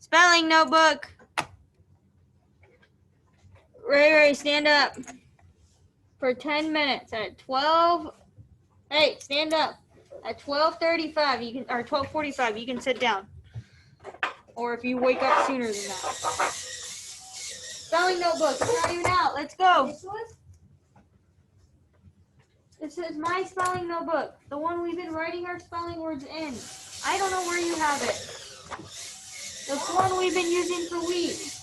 Spelling notebook. Ray, stand up for 10 minutes at 12. Hey, stand up. At 12:35, you can, or 12:45, you can sit down. Or if you wake up sooner than that. Spelling notebook. It's not even out. Let's go. This one? This is my spelling notebook. The one we've been writing our spelling words in. I don't know where you have it. That's one we've been using for weeks.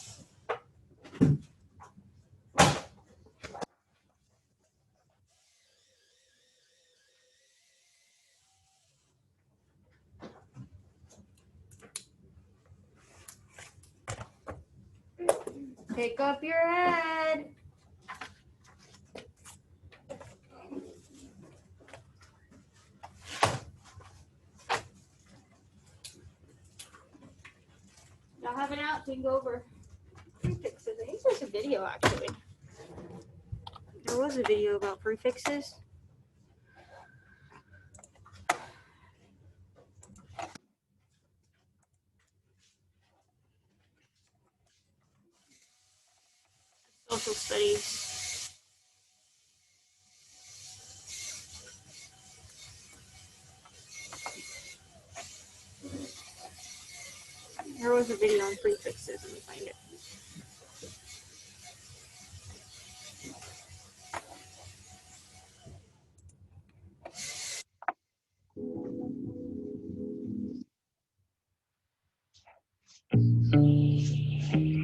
Pick up your head. I'll have it out so you can go over prefixes. I think there's a video actually. There was a video about prefixes. Social studies. There was a video on prefixes. Let me find it.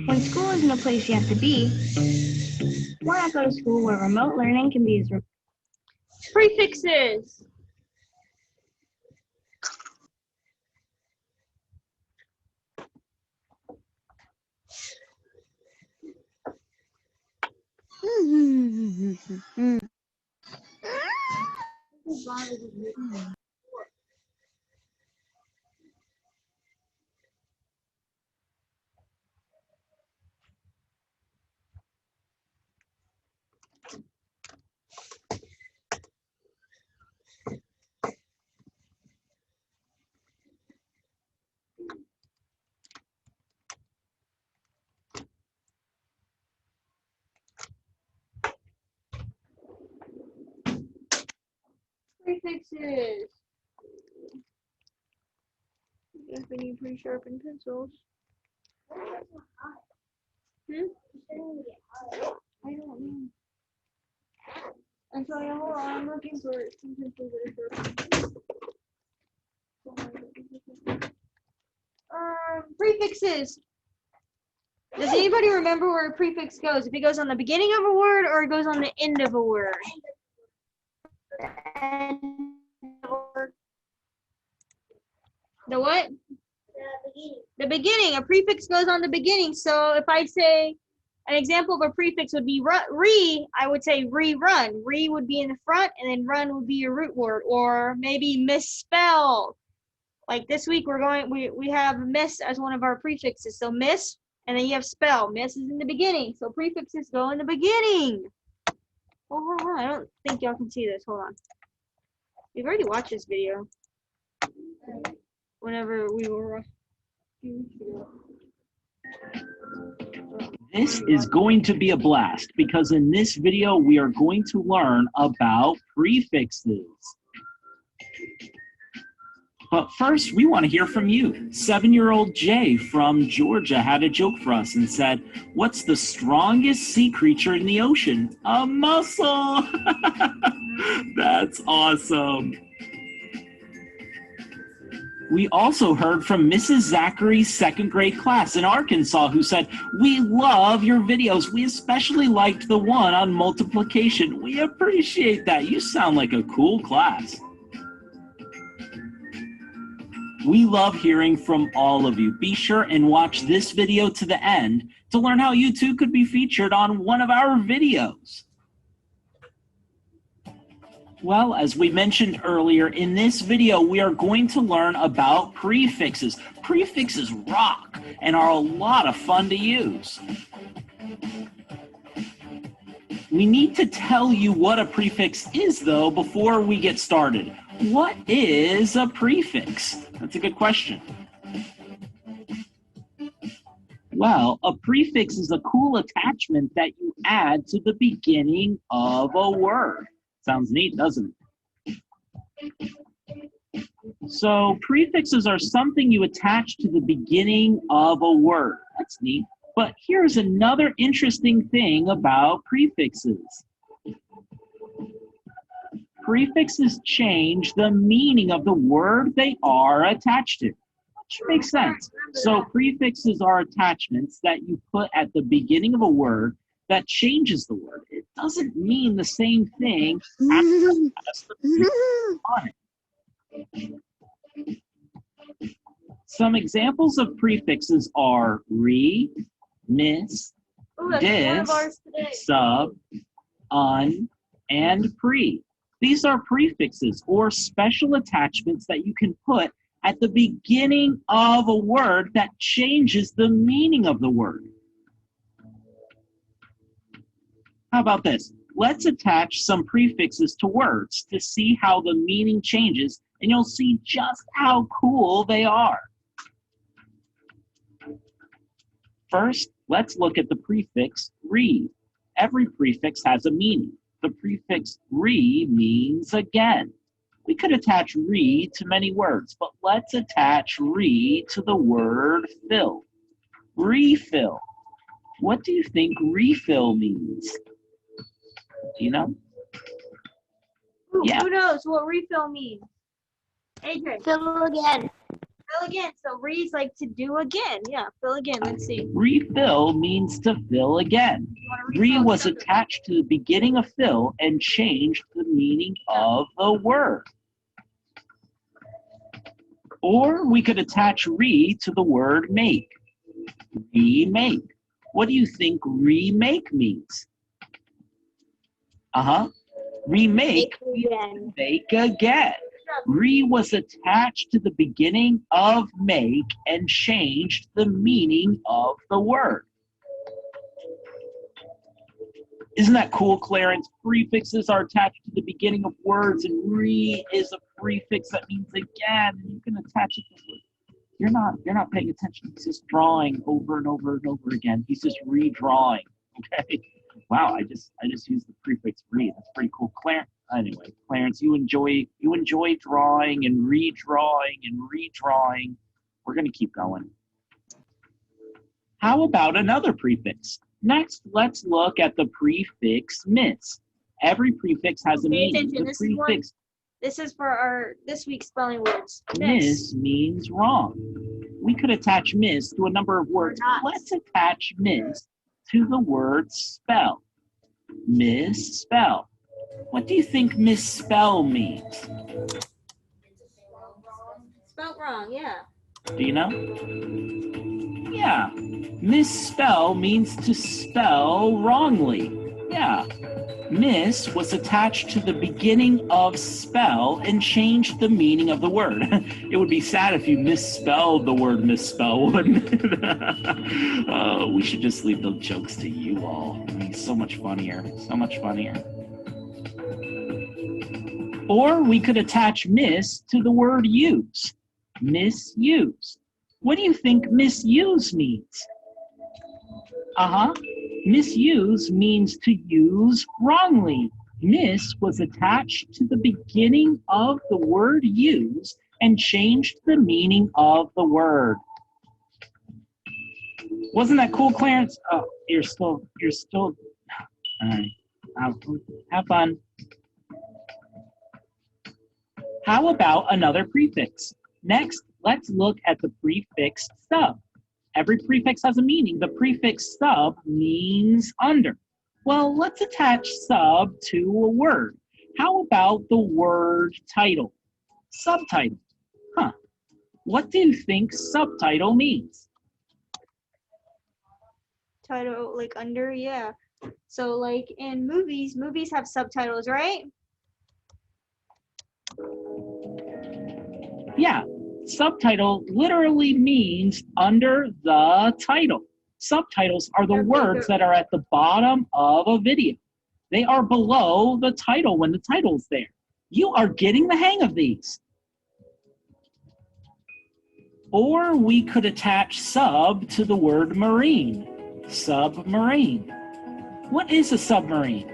When school isn't a place you have to be, why not go to school where remote learning can be as Prefixes. Prefixes. I guess we need pretty sharpened pencils. I don't know. Actually, hold on. I'm looking for some pencils that are sharpened. Prefixes. Does anybody remember where a prefix goes? If it goes on the beginning of a word or it goes on the end of a word? The what? The beginning. The beginning. A prefix goes on the beginning. So if I say an example of a prefix would be re, I would say rerun. Re would be in the front, and then run would be your root word. Or maybe misspell. Like this week we have miss as one of our prefixes. So miss, and then you have spell. Miss is in the beginning. So prefixes go in the beginning. Oh, hold on. I don't think y'all can see this. Hold on. We've already watched this video. Whenever we were. This is going to be a blast because in this video we are going to learn about prefixes. But first, we want to hear from you. 7-year-old Jay from Georgia had a joke for us and said, "What's the strongest sea creature in the ocean?" A mussel! That's awesome. We also heard from Mrs. Zachary's 2nd grade class in Arkansas who said, "We love your videos. We especially liked the one on multiplication. We appreciate that. You sound like a cool class." We love hearing from all of you. Be sure and watch this video to the end to learn how you too could be featured on one of our videos. Well, as we mentioned earlier, in this video, we are going to learn about prefixes. Prefixes rock and are a lot of fun to use. We need to tell you what a prefix is, though, before we get started. What is a prefix? That's a good question. Well, a prefix is a cool attachment that you add to the beginning of a word. Sounds neat, doesn't it? So prefixes are something you attach to the beginning of a word. That's neat. But here's another interesting thing about prefixes. Prefixes change the meaning of the word they are attached to, which makes sense. So prefixes are attachments that you put at the beginning of a word that changes the word. It doesn't mean the same thing as the prefix on it. Some examples of prefixes are re, mis, dis, sub, un, and pre. These are prefixes or special attachments that you can put at the beginning of a word that changes the meaning of the word. How about this? Let's attach some prefixes to words to see how the meaning changes, and you'll see just how cool they are. First, let's look at the prefix re. Every prefix has a meaning. The prefix re means again. We could attach re to many words, but let's attach re to the word fill. Refill. What do you think refill means? Do you know? Ooh, Yeah. who knows what refill means? AJ. Fill again. Fill again. So re's like to do again. Yeah, fill again. Let's see. Refill means to fill again. Re was attached to the beginning of fill and changed the meaning of the word. Or we could attach re to the word make. Remake. What do you think remake means? Remake Again. make again. Re was attached to the beginning of make and changed the meaning of the word. Isn't that cool, Clarence? Prefixes are attached to the beginning of words, and re is a prefix that means again, and you can attach it to words. You're not paying attention. He's just drawing over and over and over again. He's just redrawing. Okay. Wow, I just used the prefix re. That's pretty cool. Clarence, you enjoy drawing and redrawing and redrawing. We're gonna keep going. How about another prefix? Next, let's look at the prefix mis. Every prefix has a meaning. Attention. The This is for our this week's spelling words. mis means wrong. We could attach mis to a number of words. Let's attach mis to the word spell. Misspell. What do you think misspell means? Spelled wrong, yeah. Do you know? Yeah. Misspell means to spell wrongly. Yeah. Miss was attached to the beginning of spell and changed the meaning of the word. It would be sad if you misspelled the word misspell, wouldn't it? We should just leave the jokes to you all. I mean, so much funnier. So much funnier. Or we could attach miss to the word use. Misuse. What do you think misuse means? Misuse means to use wrongly. Miss was attached to the beginning of the word use and changed the meaning of the word. Wasn't that cool, Clarence? Oh, you're still, all right. Have fun. How about another prefix? Next, let's look at the prefix sub. Every prefix has a meaning. The prefix sub means under. Well, let's attach sub to a word. How about the word title? Subtitle. What do you think subtitle means? Title, like under, yeah. So like in movies have subtitles, right? Yeah. Subtitle literally means under the title. Subtitles are the words that are at the bottom of a video. They are below the title when the title's there. You are getting the hang of these. Or we could attach sub to the word marine. Submarine. What is a submarine?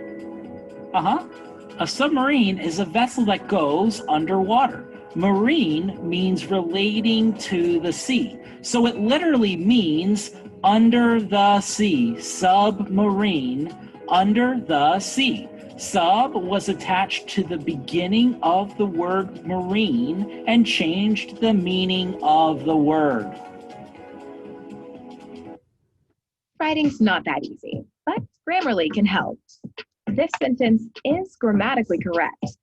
A submarine is a vessel that goes underwater. Marine means relating to the sea. So it literally means under the sea. Submarine, under the sea. Sub was attached to the beginning of the word marine and changed the meaning of the word. Writing's not that easy, but Grammarly can help. This sentence is grammatically correct.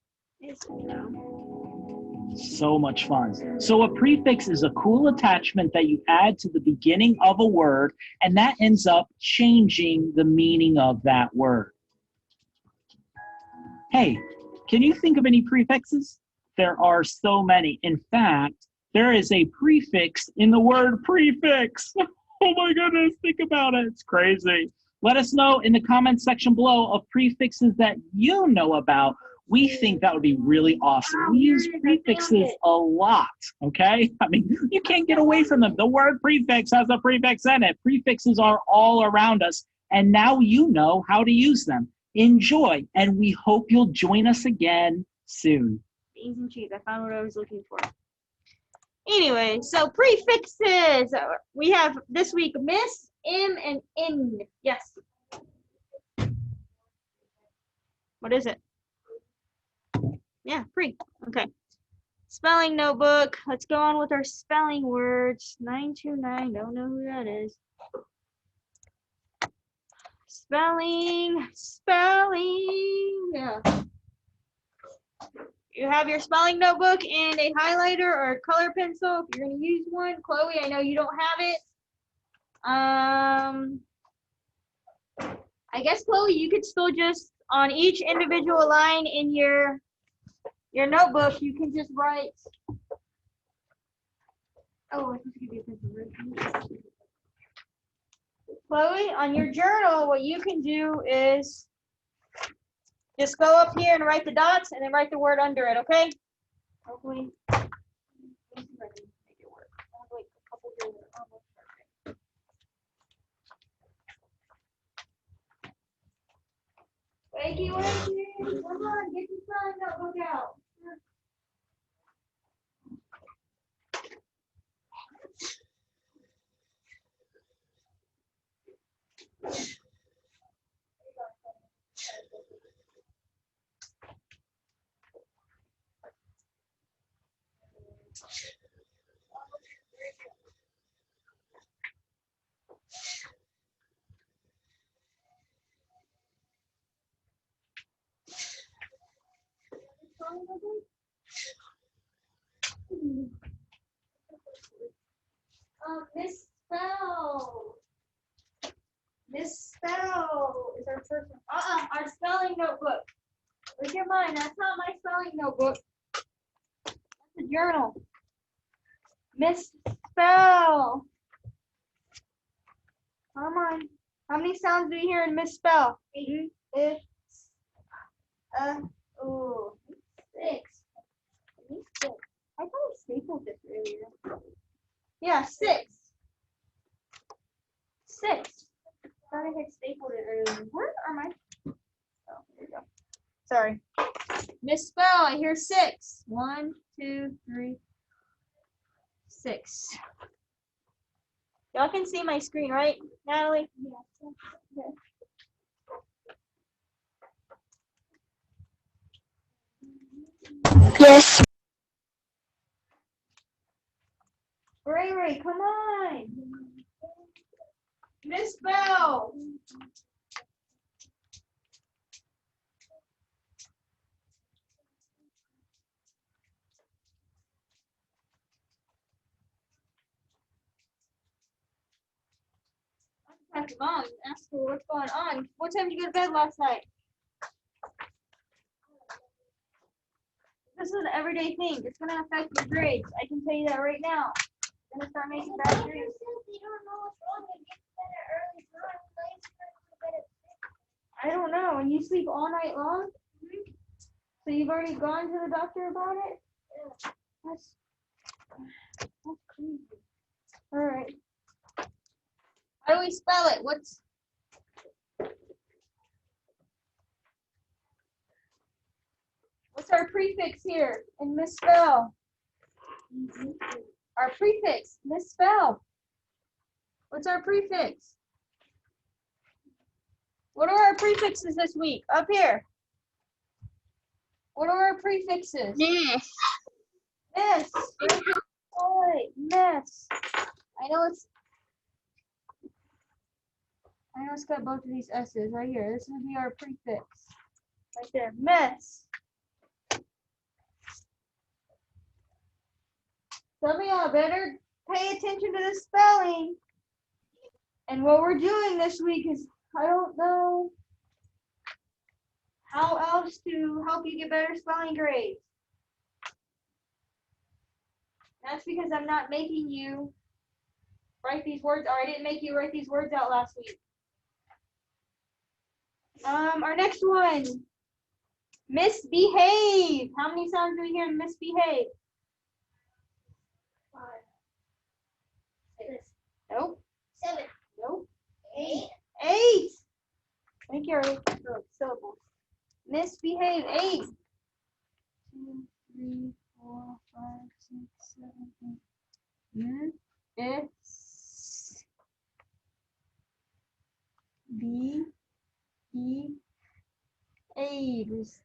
So much fun. So a prefix is a cool attachment that you add to the beginning of a word, and that ends up changing the meaning of that word. Hey, can you think of any prefixes? There are so many. In fact, there is a prefix in the word prefix. Oh my goodness, think about it. It's crazy. Let us know in the comments section below of prefixes that you know about. We think that would be really awesome. We use prefixes a lot, okay? I mean, you can't get away from them. The word prefix has a prefix in it. Prefixes are all around us, and now you know how to use them. Enjoy, and we hope you'll join us again soon. Beans and cheese. I found what I was looking for. Anyway, so prefixes. We have this week Miss, M, and N. Yes. What is it? Yeah, pre. Okay. Spelling notebook. Let's go on with our spelling words. 929. Don't know who that is. Spelling. Yeah. You have your spelling notebook and a highlighter or a color pencil if you're going to use one. Chloe, I know you don't have it. I guess, Chloe, you could still just, on each individual line in your notebook, you can just write. Oh, I supposed to give you a pencil. Chloe, on your journal, what you can do is just go up here and write the dots and then write the word under it, okay? Hopefully. Make it work. I have like a couple here that are almost perfect. Wakey, come on, get your spelling notebook out. Misspell. Misspell is our first one. Our spelling notebook. Look at mine. That's not my spelling notebook. That's a journal. Misspell. Come on. How many sounds do you hear in misspell? Oh, 6. I thought I stapled this earlier. Yeah, 6. 6. I thought I had stapled it earlier. Where are my? Oh, there you go. Sorry. Misspell. I hear 6. 1, 2, 3, 6. Y'all can see my screen, right, Natalie? Yeah. Yes. Ray, come on. Misspell. Pass Mom, ask her what's going on. What time did you go to bed last night? This is an everyday thing. It's gonna affect your grades. I can tell you that right now. You're gonna start making bad grades. I don't know. And you sleep all night long? So you've already gone to the doctor about it? Yeah. That's crazy. we spell it? What's our prefix here in misspell? Our prefix, misspell. What's our prefix? What are our prefixes this week? Up here. What are our prefixes? Miss. Miss. Right, miss. I know it's got both of these S's right here. This would be our prefix. Right there. Miss. Some of y'all better pay attention to the spelling. And what we're doing this week is, I don't know how else to help you get better spelling grades. That's because I'm not making you write these words, or I didn't make you write these words out last week. Our next one, misbehave. How many sounds do we hear in misbehave? 5, 6, Nope. 7, Nope. 8. 8. Thank you, already for syllables. Misbehave. 8. 2, 3, 4, 5, 6, 7, 8. S. B. E. Aves.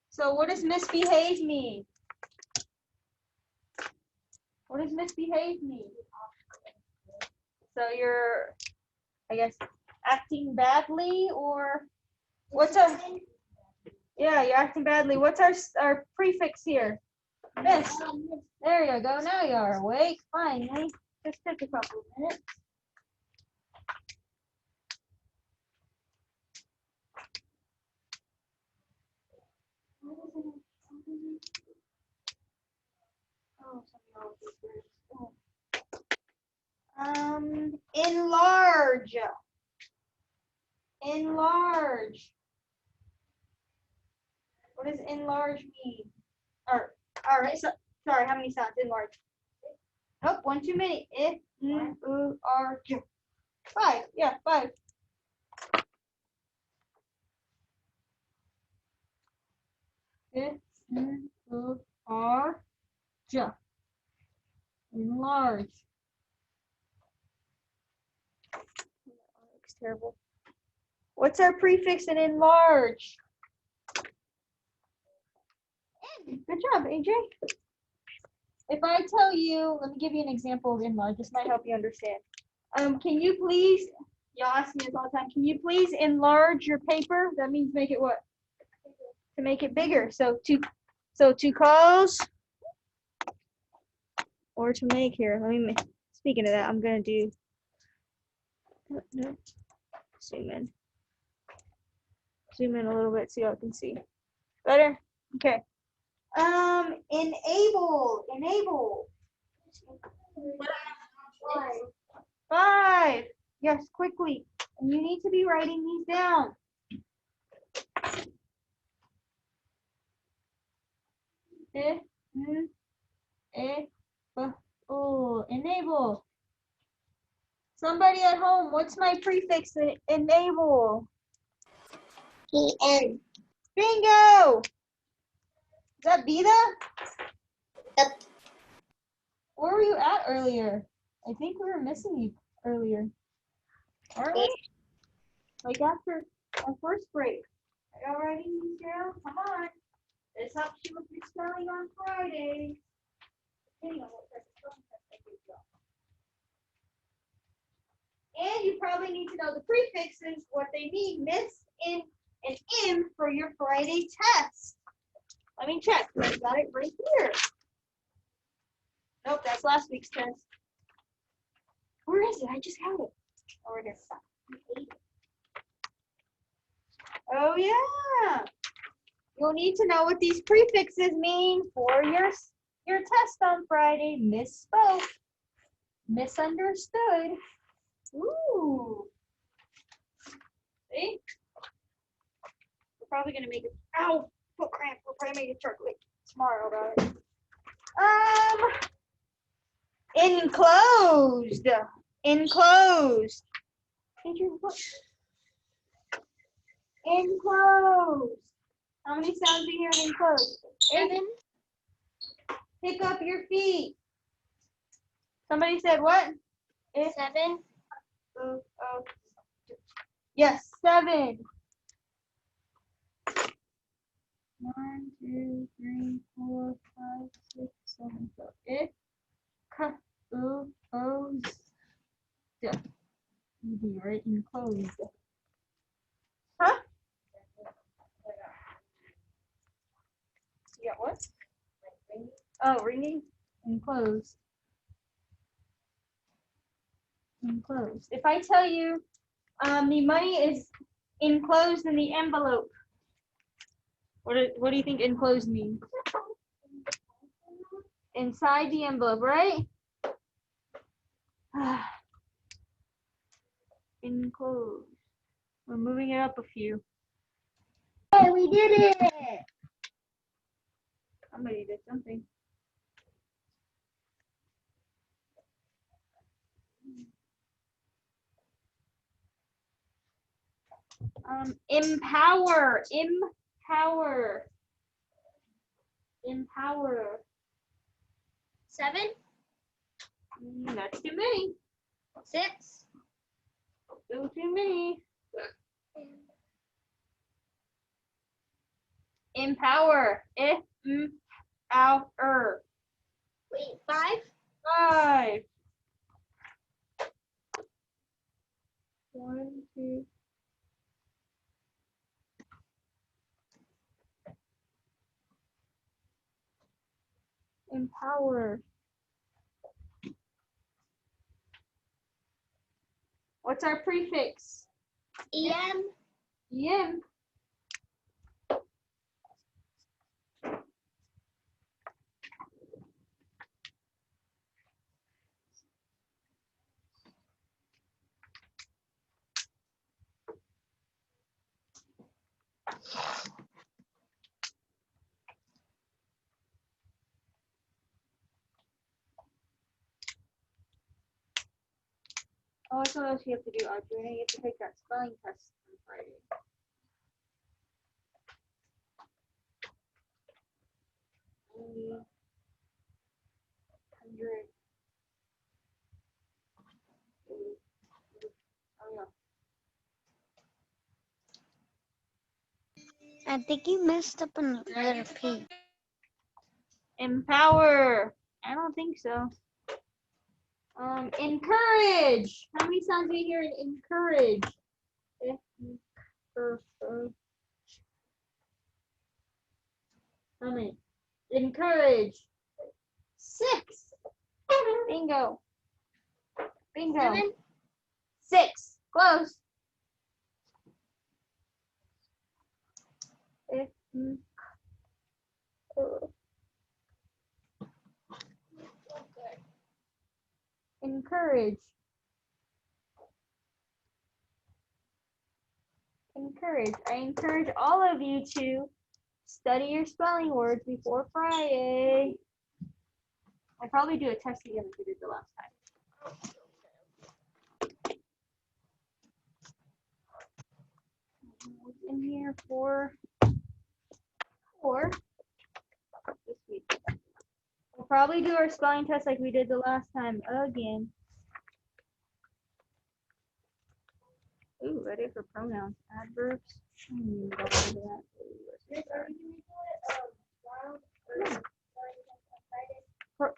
So what does misbehave mean? What does misbehave mean? So you're, I guess, acting badly, or what's our, yeah, you're acting badly. What's our prefix here? Miss. There you go. Now you are awake. Finally. Just took a couple of minutes. Enlarge. Enlarge. What does enlarge mean? All right. So, sorry, how many sounds? Enlarge. Nope, one too many. E-N-U-R-G. 5. Yeah, 5. E-N-U-R-G. Enlarge. That looks terrible. What's our prefix in enlarge? N. Good job, AJ. If I tell you, let me give you an example of enlarge. This might help you understand. Can you please, y'all ask me this all the time, can you please enlarge your paper? That means make it what? To make it bigger. So to cause, or to make here. Let me, speaking of that, I'm gonna do, zoom in. Zoom in a little bit so y'all can see. Better? Okay. Enable. 5. Yes, quickly. And you need to be writing these down. Enable. Somebody at home, what's my prefix in enable? E-N. Bingo! Is that Beta? Yep. Where were you at earlier? I think we were missing you earlier. Aren't we? Like after our first break. Are y'all writing these down? Come on. This helps you with your spelling on Friday. Depending on what type of spelling test I give y'all. And you probably need to know the prefixes, what they mean, miss, in, and M for your Friday test. Let me check. I got it right here. Nope, that's last week's test. Where is it? I just had it. Oh, it is. Oh, yeah. You'll need to know what these prefixes mean for your test on Friday. Misspoke. Misunderstood. Ooh. See? We're probably going to make it. Ow! Foot cramp. We'll probably make it chocolate tomorrow about it. Enclosed. Enclosed. Adrian, what? Enclosed. How many sounds do you hear in enclosed? 7. Pick up your feet. Somebody said what? 7. Yes, 7. 1, 2, 3, 4, 5, 6, 7. So it, right? Enclosed. Huh? You got what? Oh, ringing. Enclosed. Enclosed. If I tell you, the money is enclosed in the envelope, what do you think enclosed means? Inside the envelope, right? Enclosed. We're moving it up a few. Hey, we did it! Somebody did something. Empower. Empower. Empower. 7. That's too many. 6. Still too many. Empower. Empower. Wait, 5. 5. 1, 2. Empower. What's our prefix? EM. Em. Oh, that's what else you have to do, Audrina. You have to take that spelling test on Friday. Hundred. Oh, yeah. I think you messed up on the letter P. Empower. I don't think so. Encourage. How many sounds do you hear in encourage? How many? Encourage. 6. Bingo. Bingo. 7. 6. Close. Encourage. Encourage. I encourage all of you to study your spelling words before Friday. I'll probably do a test again as we did the last time. What's in here for this week? We'll probably do our spelling test like we did the last time again. Ooh, ready for pronouns. Adverbs. Don't remember that.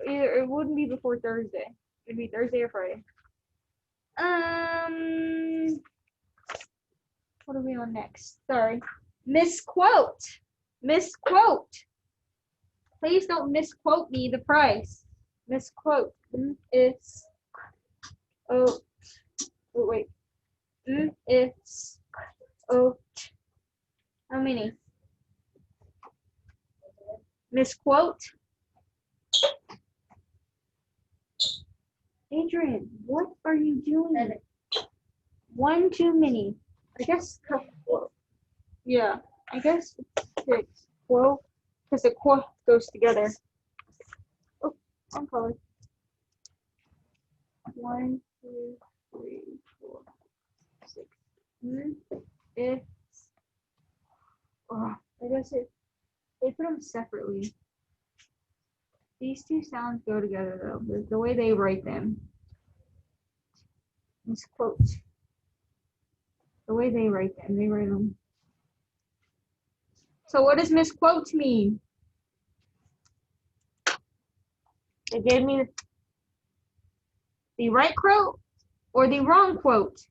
It wouldn't be before Thursday. It'd be Thursday or Friday. What are we on next? Sorry. Misquote. Misquote. Please don't misquote me the price. Misquote. It's wait. It's how many? Misquote. Adrian, what are you doing? 7. 1 too many. I guess. Yeah, I guess it's 6. Quote, because the quote goes together. Oh, I'm calling. 1, 2, 3, 4, 6. If, oh, I guess they put them separately. These two sounds go together though, the way they write them. Misquote. The way they write them, they write them. So what does misquote mean? They gave me the right quote or the wrong quote.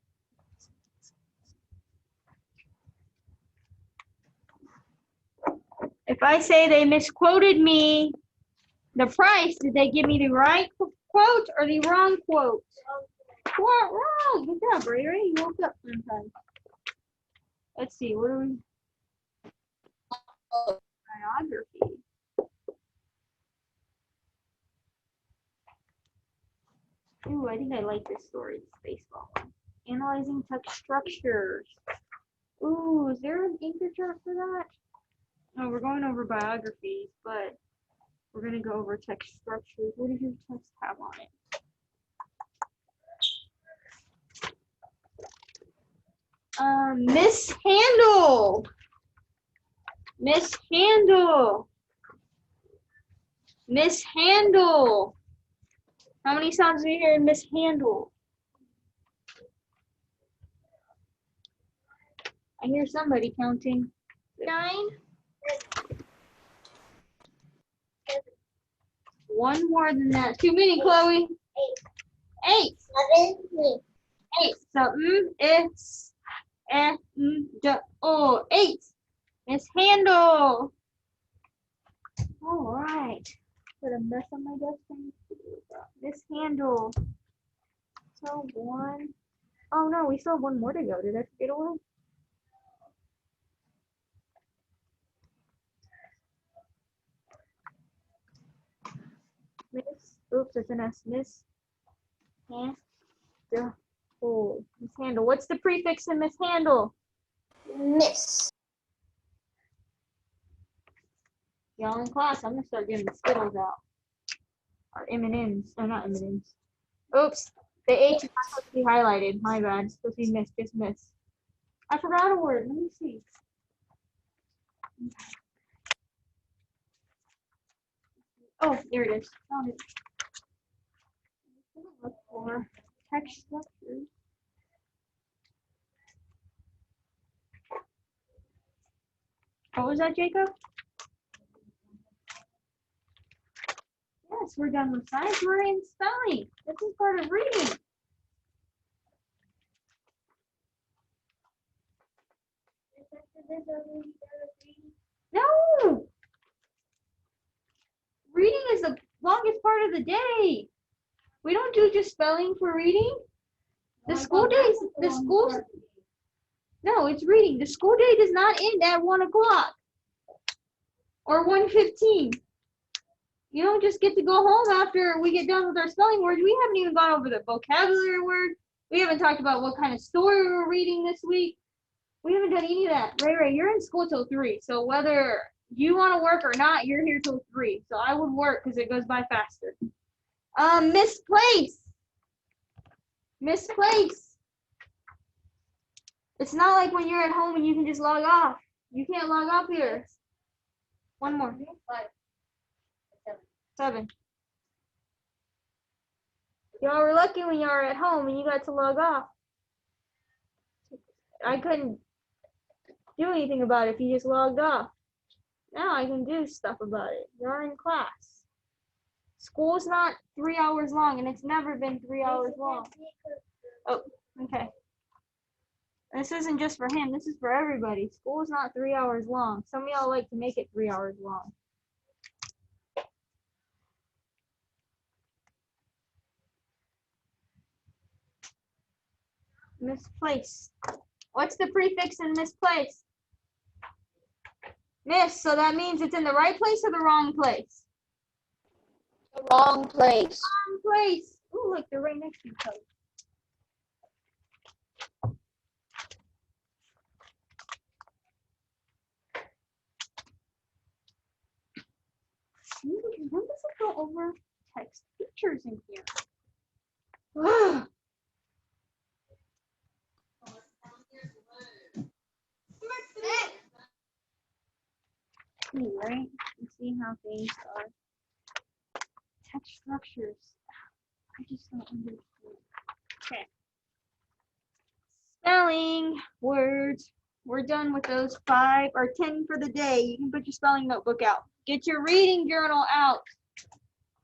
If I say they misquoted me the price, did they give me the right quote or the wrong quote? What wrong? Good job, Ray. You woke up sometime. Let's see, what are we? Biography. Ooh, I think I like this story. It's baseball one. Analyzing text structures. Ooh, is there an anchor chart for that? No, we're going over biographies, but we're going to go over text structures. What does your text have on it? Mishandle. Mishandle. Mishandle. How many sounds do you hear in mishandle? I hear somebody counting. 9. One more than that. Too many, Chloe. 8. 7. 8. So it's oh, 8. Mishandle. All right. Put a mess on my desk. Mishandle. So 1. Oh no, we still have one more to go. Did I forget one? Oops, it's an S. Mishandle. What's the prefix in mishandle? Miss. Y'all in class, I'm gonna start getting the Skittles out. Or M&Ms. No, not M&Ms. Oops, the H is not supposed to be highlighted. My bad. It's supposed to be missed. Just miss. I forgot a word. Let me see. Oh, there it is. Found it. Look for text structures. What was that, Jacob? Yes, we're done with science. We're in spelling. This is part of reading. No! Reading is the longest part of the day. We don't do just spelling for reading. The school days, no, it's reading. The school day does not end at 1 o'clock or 1:15. You don't just get to go home after we get done with our spelling words. We haven't even gone over the vocabulary word. We haven't talked about what kind of story we're reading this week. We haven't done any of that. Ray, you're in school till 3. So whether you want to work or not, you're here till 3. So I would work because it goes by faster. Misplace. Misplace. It's not like when you're at home and you can just log off. You can't log off here. One more. 7. Y'all were lucky when y'all were at home and you got to log off. I couldn't do anything about it if you just logged off. Now I can do stuff about it. You're in class. School's not 3 hours long, and it's never been 3 hours long. Oh, okay. This isn't just for him. This is for everybody. School's not 3 hours long. Some of y'all like to make it 3 hours long. Misplaced. What's the prefix in misplaced? Miss, so that means it's in the right place or the wrong place? The wrong place. Wrong place. Ooh, look, they're right next to each other. When does it go over text features in here? Right? And see how things are. Text structures. I just don't understand. Okay. Spelling words. We're done with those 5 or 10 for the day. You can put your spelling notebook out. Get your reading journal out.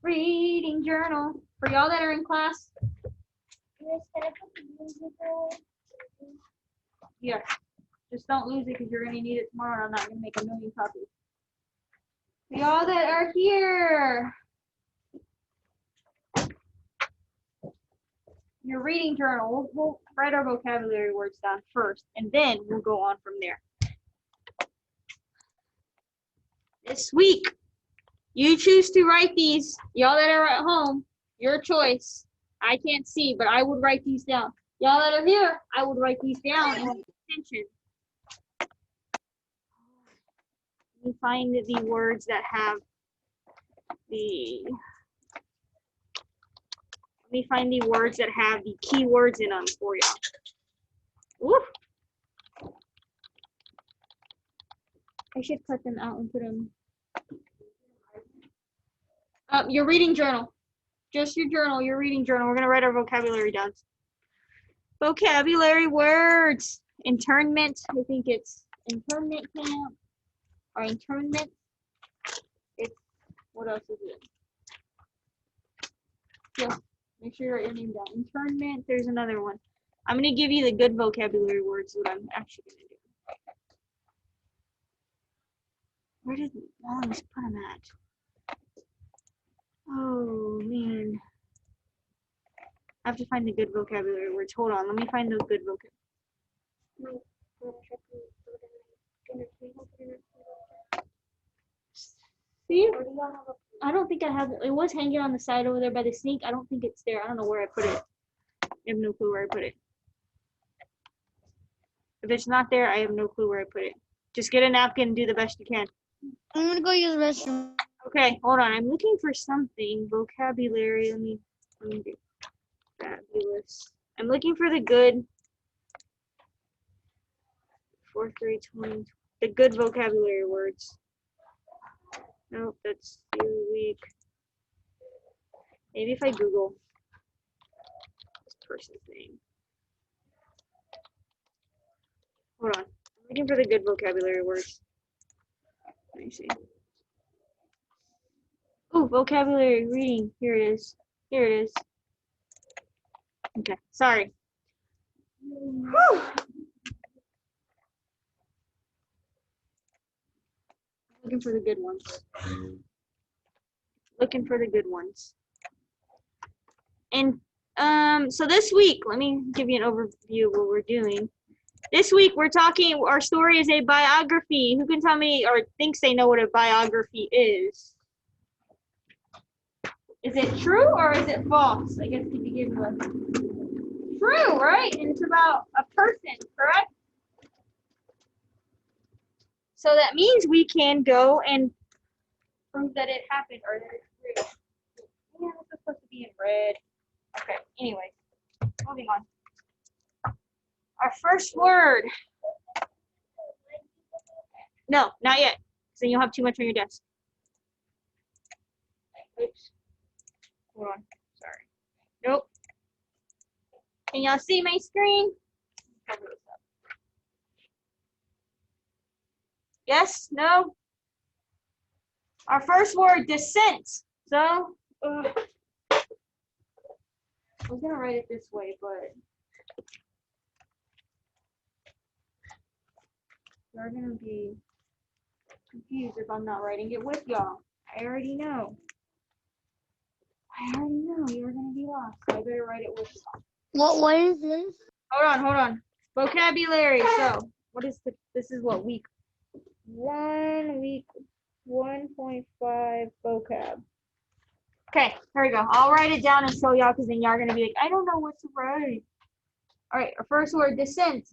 Reading journal. For y'all that are in class. Miss, can I put the music on? Yeah. Just don't lose it because you're going to need it tomorrow and I'm not going to make a million copies. For y'all that are here. Your reading journal. We'll write our vocabulary words down first and then we'll go on from there. This week, you choose to write these. Y'all that are at home, your choice. I can't see, but I would write these down. Y'all that are here, I would write these down and pay attention. Let me find the words that have the. Let me find the words that have the keywords in them for y'all. Oof. I should cut them out and put them. Your reading journal. Just your journal, your reading journal. We're going to write our vocabulary down. Vocabulary words. Internment. I think it's internment camp. Or internment. It's, what else is it? Yeah. Make sure you write your name down. Internment. There's another one. I'm going to give you the good vocabulary words that I'm actually going to do. Where did Wallace put them at? Oh, man. I have to find the good vocabulary words. Hold on. Let me find those good vocabulary. See? I don't think I have it. It was hanging on the side over there by the sink. I don't think it's there. I don't know where I put it. I have no clue where I put it. If it's not there, I have no clue where I put it. Just get a napkin and do the best you can. I'm gonna go use the restroom. Okay, hold on. I'm looking for something. Vocabulary. Let me do fabulous. I'm looking for the good. 4th grade 20. The good vocabulary words. Nope, that's too weak. Maybe if I Google this person's name. Hold on. I'm looking for the good vocabulary words. Let me see. Oh, vocabulary reading. Here it is. Here it is. Okay, sorry. Whew. Looking for the good ones. Looking for the good ones. And so this week, let me give you an overview of what we're doing. This week we're talking, our story is a biography. Who can tell me or thinks they know what a biography is? Is it true or is it false? I guess to begin with. True, right? And it's about a person, correct? So that means we can go and prove that it happened or that it's real. Yeah, it's supposed to be in red. Okay, anyway, moving on. Our first word. No, not yet. So you'll have too much on your desk. Oops. Hold on. Sorry. Nope. Can y'all see my screen? Cover this up. Yes? No? Our first word, descent. So, I was going to write it this way, but you're going to be confused if I'm not writing it with y'all. I already know. You're going to be lost. So I better write it with y'all. What is this? Hold on. Vocabulary. So, what is this is what week 1, week 1.5 vocab. Okay, here we go. I'll write it down and show y'all because then y'all are going to be like, I don't know what to write. All right, our first word, descent.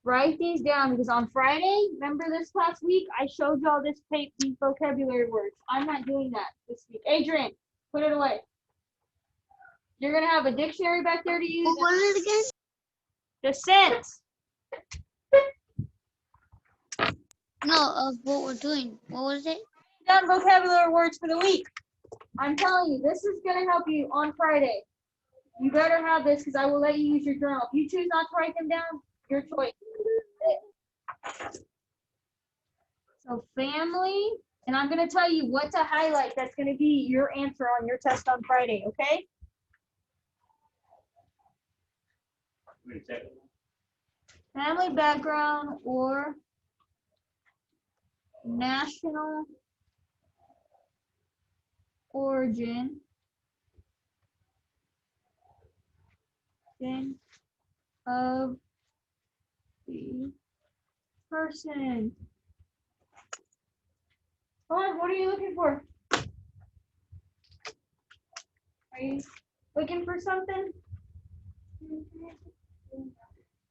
Write these down because on Friday, remember this past week, I showed y'all these vocabulary words. I'm not doing that this week. Adrian, put it away. You're gonna have a dictionary back there to use. What was it again? Descent. No, of what we're doing. What was it? Down vocabulary words for the week. I'm telling you, this is gonna help you on Friday. You better have this because I will let you use your journal. If you choose not to write them down, your choice. So family, and I'm gonna tell you what to highlight. That's gonna be your answer on your test on Friday, okay? Family background or national origin of the person. Come on, what are you looking for? Are you looking for something?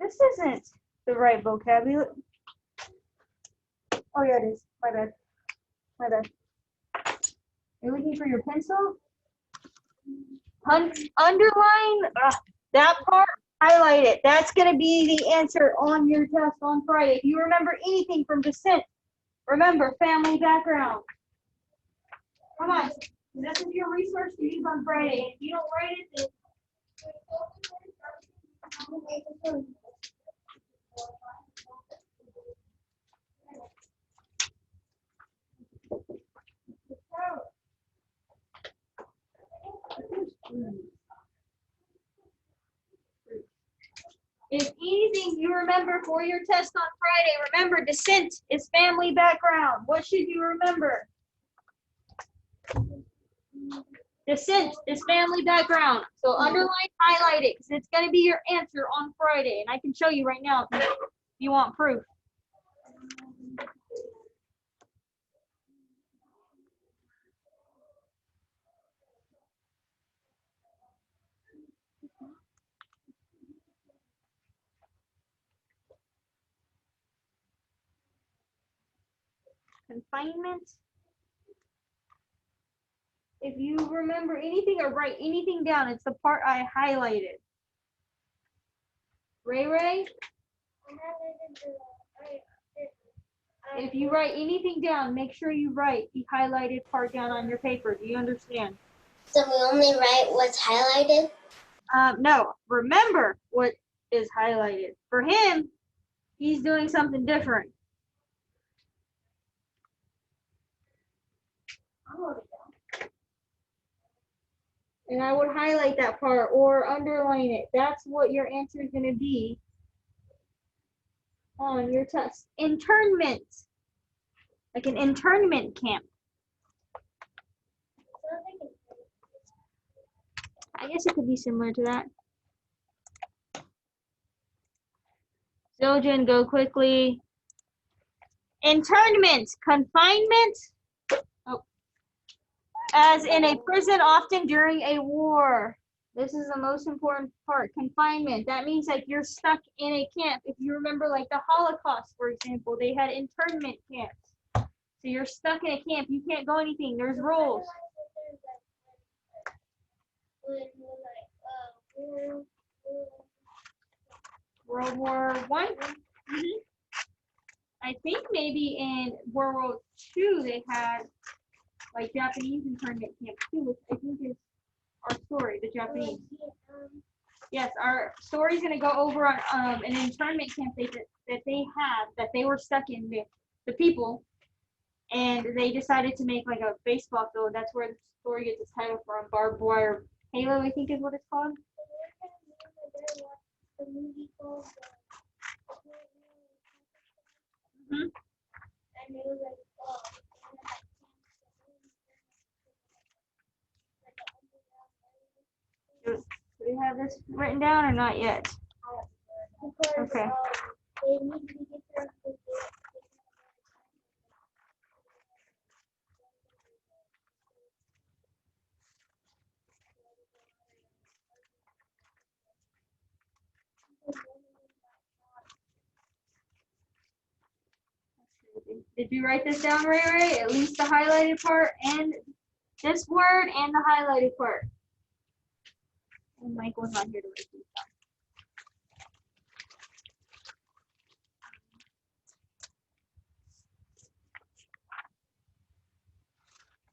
This isn't the right vocabulary. Oh yeah, it is. My bad. My bad. You're looking for your pencil? Underline that part, highlight it. That's going to be the answer on your test on Friday. If you remember anything from descent, remember family background. Come on. This is your resource to use on Friday. If you don't write it, then if anything you remember for your test on Friday, remember descent is family background. What should you remember? Descent is family background. So underline, highlight it because it's going to be your answer on Friday. And I can show you right now if you want proof. Confinement. If you remember anything or write anything down, it's the part I highlighted. Ray? If you write anything down, make sure you write the highlighted part down on your paper. Do you understand? So we only write what's highlighted? No, remember what is highlighted. For him, he's doing something different. And I would highlight that part or underline it. That's what your answer is going to be on your test. Internment. Like an internment camp. I guess it could be similar to that. Zildjian, go quickly. Internment, confinement. Oh. As in a prison, often during a war. This is the most important part, confinement. That means like you're stuck in a camp. If you remember like the Holocaust, for example, they had internment camps. So you're stuck in a camp, you can't go anything, there's rules. World War I? I think maybe in World War II they had like Japanese internment camps too, which I think is our story, the Japanese. Yes, our story's gonna go over on an internment camp that they were stuck in, the people, and they decided to make like a baseball field. That's where the story gets its title from. Barbed wire halo, I think is what it's called. Mm-hmm. Do you have this written down or not yet? Okay. Did you write this down, Ray Ray? At least the highlighted part and this word and the highlighted part. And Michael's not here to write these down.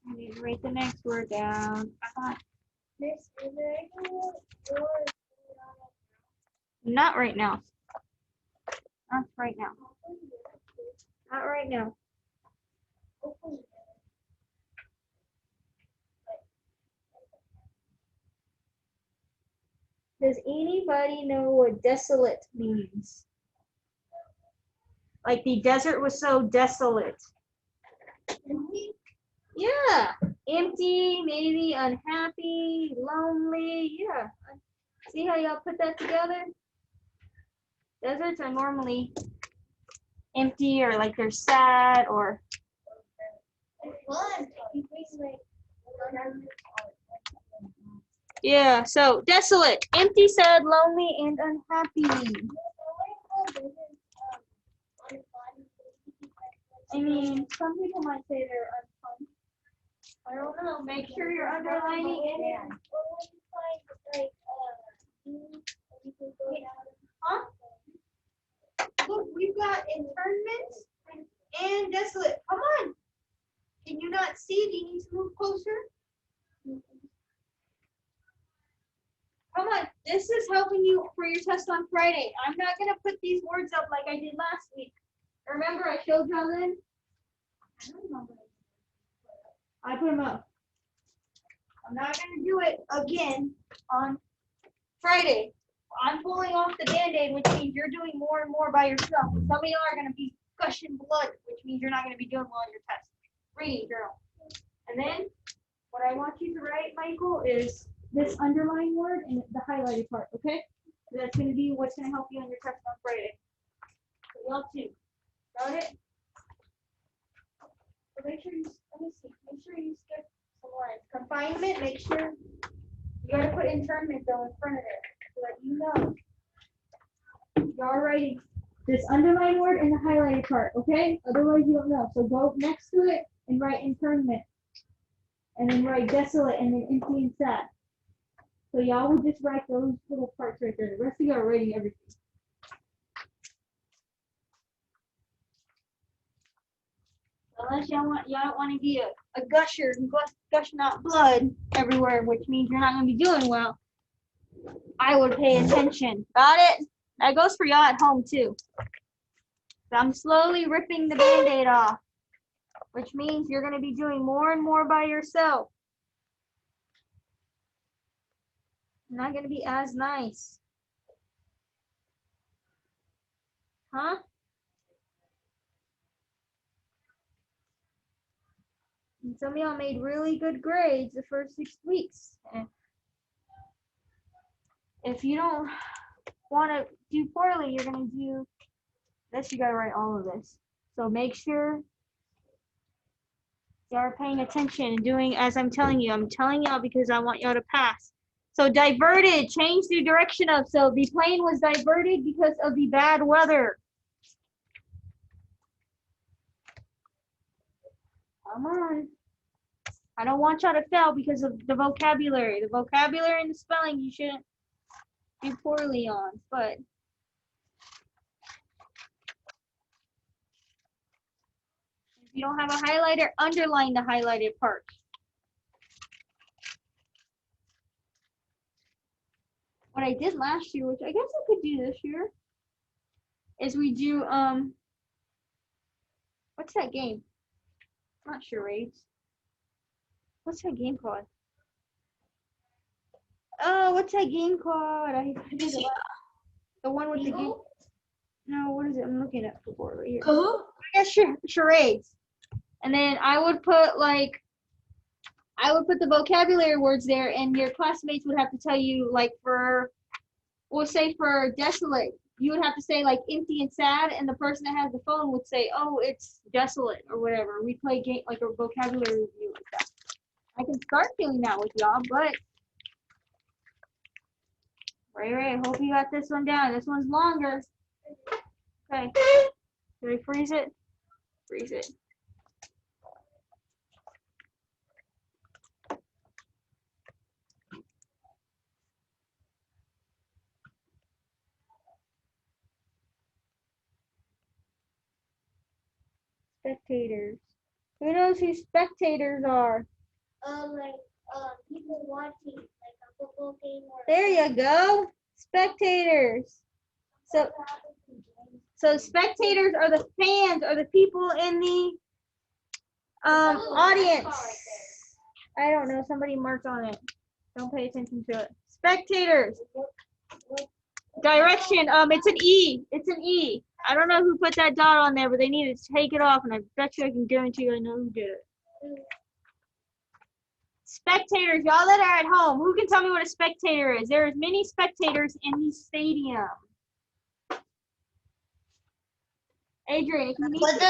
I need to write the next word down. Not right now. Not right now. Not right now. Does anybody know what desolate means? Like the desert was so desolate. Yeah. Empty, maybe unhappy, lonely. Yeah. See how y'all put that together? Deserts are normally empty or like they're sad or. Yeah, so desolate, empty, sad, lonely, and unhappy. I mean, some people might say they're unfun. I don't know. Make sure you're underlining it. Huh? Look, we've got internment and desolate. Come on. Can you not see? Do you need to move closer? Come on. This is helping you for your test on Friday. I'm not going to put these words up like I did last week. Remember I showed y'all then? I don't remember. I put them up. I'm not going to do it again on Friday. I'm pulling off the Band-Aid, which means you're doing more and more by yourself. Some of y'all are going to be gushing blood, which means you're not going to be doing well on your test. Reading journal. And then what I want you to write, Michael, is this underlined word and the highlighted part, okay? So that's going to be what's going to help you on your test on Friday. So y'all too. Got it? So make sure you, let me see, make sure you skip some lines. Confinement, make sure you got to put internment though in front of it so that you know. Y'all writing this underlined word and the highlighted part, okay? Otherwise you don't know. So go next to it and write internment. And then write desolate and then empty and sad. So y'all will just write those little parts right there. The rest of you are writing everything. Unless y'all don't want to be a gusher and gushing out blood everywhere, which means you're not going to be doing well. I would pay attention. Got it? That goes for y'all at home too. So I'm slowly ripping the Band-Aid off, which means you're going to be doing more and more by yourself. Not going to be as nice. Huh? And some of y'all made really good grades the first 6 weeks. If you don't want to do poorly, you're going to do this. You got to write all of this. So make sure you are paying attention and doing as I'm telling you. I'm telling y'all because I want y'all to pass. So diverted, change the direction of. So the plane was diverted because of the bad weather. Come on. I don't want y'all to fail because of the vocabulary. The vocabulary and the spelling you shouldn't do poorly on, but if you don't have a highlighter, underline the highlighted part. What I did last year, which I guess I could do this year, is we do what's that game? Not charades. What's that game called? Oh, what's that game called? I forget it. The one with the game. No, what is it? I'm looking at the board right here. I guess charades. And then I would put the vocabulary words there, and your classmates would have to tell you, like, we'll say for desolate, you would have to say like empty and sad, and the person that has the phone would say, oh, it's desolate or whatever. We play game like a vocabulary review like that. I can start doing that with y'all, but Ray, hope you got this one down. This one's longer. Okay. Should I freeze it? Freeze it. Spectators. Who knows who spectators are? People watching like a football game or. There you go. Spectators. So spectators are the fans, or the people in the audience. I don't know. Somebody marked on it. Don't pay attention to it. Spectators. Direction. It's an E. It's an E. I don't know who put that dot on there, but they need to take it off, and I bet you I can guarantee you I know who did it. Spectators, y'all that are at home, who can tell me what a spectator is? There is many spectators in the stadium. Adrian, if you need What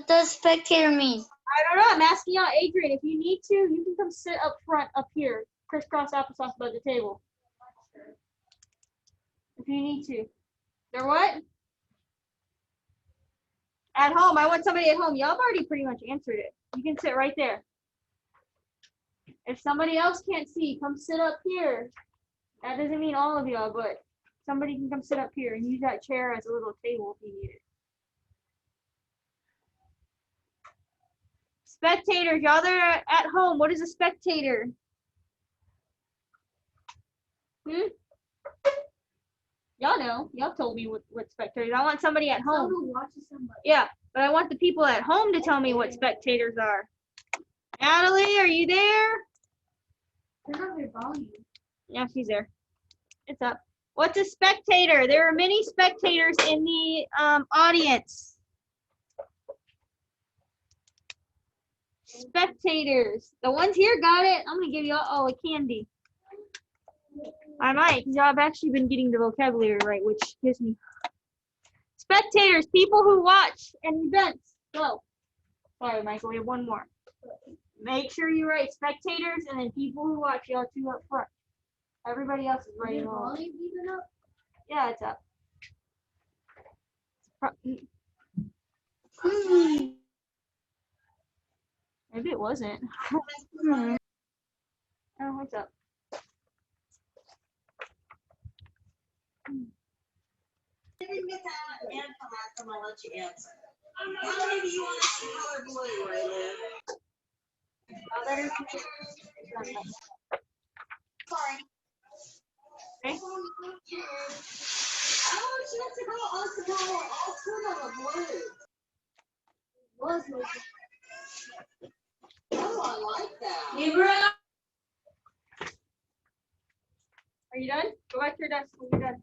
does spectator mean? I don't know, I'm asking y'all, Adrian, if you need to, you can come sit up front up here, crisscross applesauce above the table. If you need to. They're what? At home, I want somebody at home. Y'all have already pretty much answered it. You can sit right there. If somebody else can't see, come sit up here. That doesn't mean all of y'all, but somebody can come sit up here and use that chair as a little table if you need it. Spectators, y'all that are at home, what is a spectator? Y'all know. Y'all told me what spectators. I want somebody at home. Someone who watches somebody. Yeah, but I want the people at home to tell me what spectators are. Natalie, are you there? Turn up your volume. Yeah, she's there. It's up. What's a spectator? There are many spectators in the audience. Spectators. The ones here got it. I'm going to give y'all all a candy. I might, because y'all have actually been getting the vocabulary right, which gives me. Spectators, people who watch an event. Go. Sorry, Michael, we have one more. Make sure you write spectators and then people who watch, y'all two up front. Everybody else is writing Your along. volume even up? Yeah, it's up. Maybe it wasn't. Oh, what's up? I'm gonna let you answer. How many do you want to see color blue, Raylan? Sorry. Okay. I want you to go on the color, all two of them blue. Was like Oh, I like that. Are you done? Go back to your desk when you're done.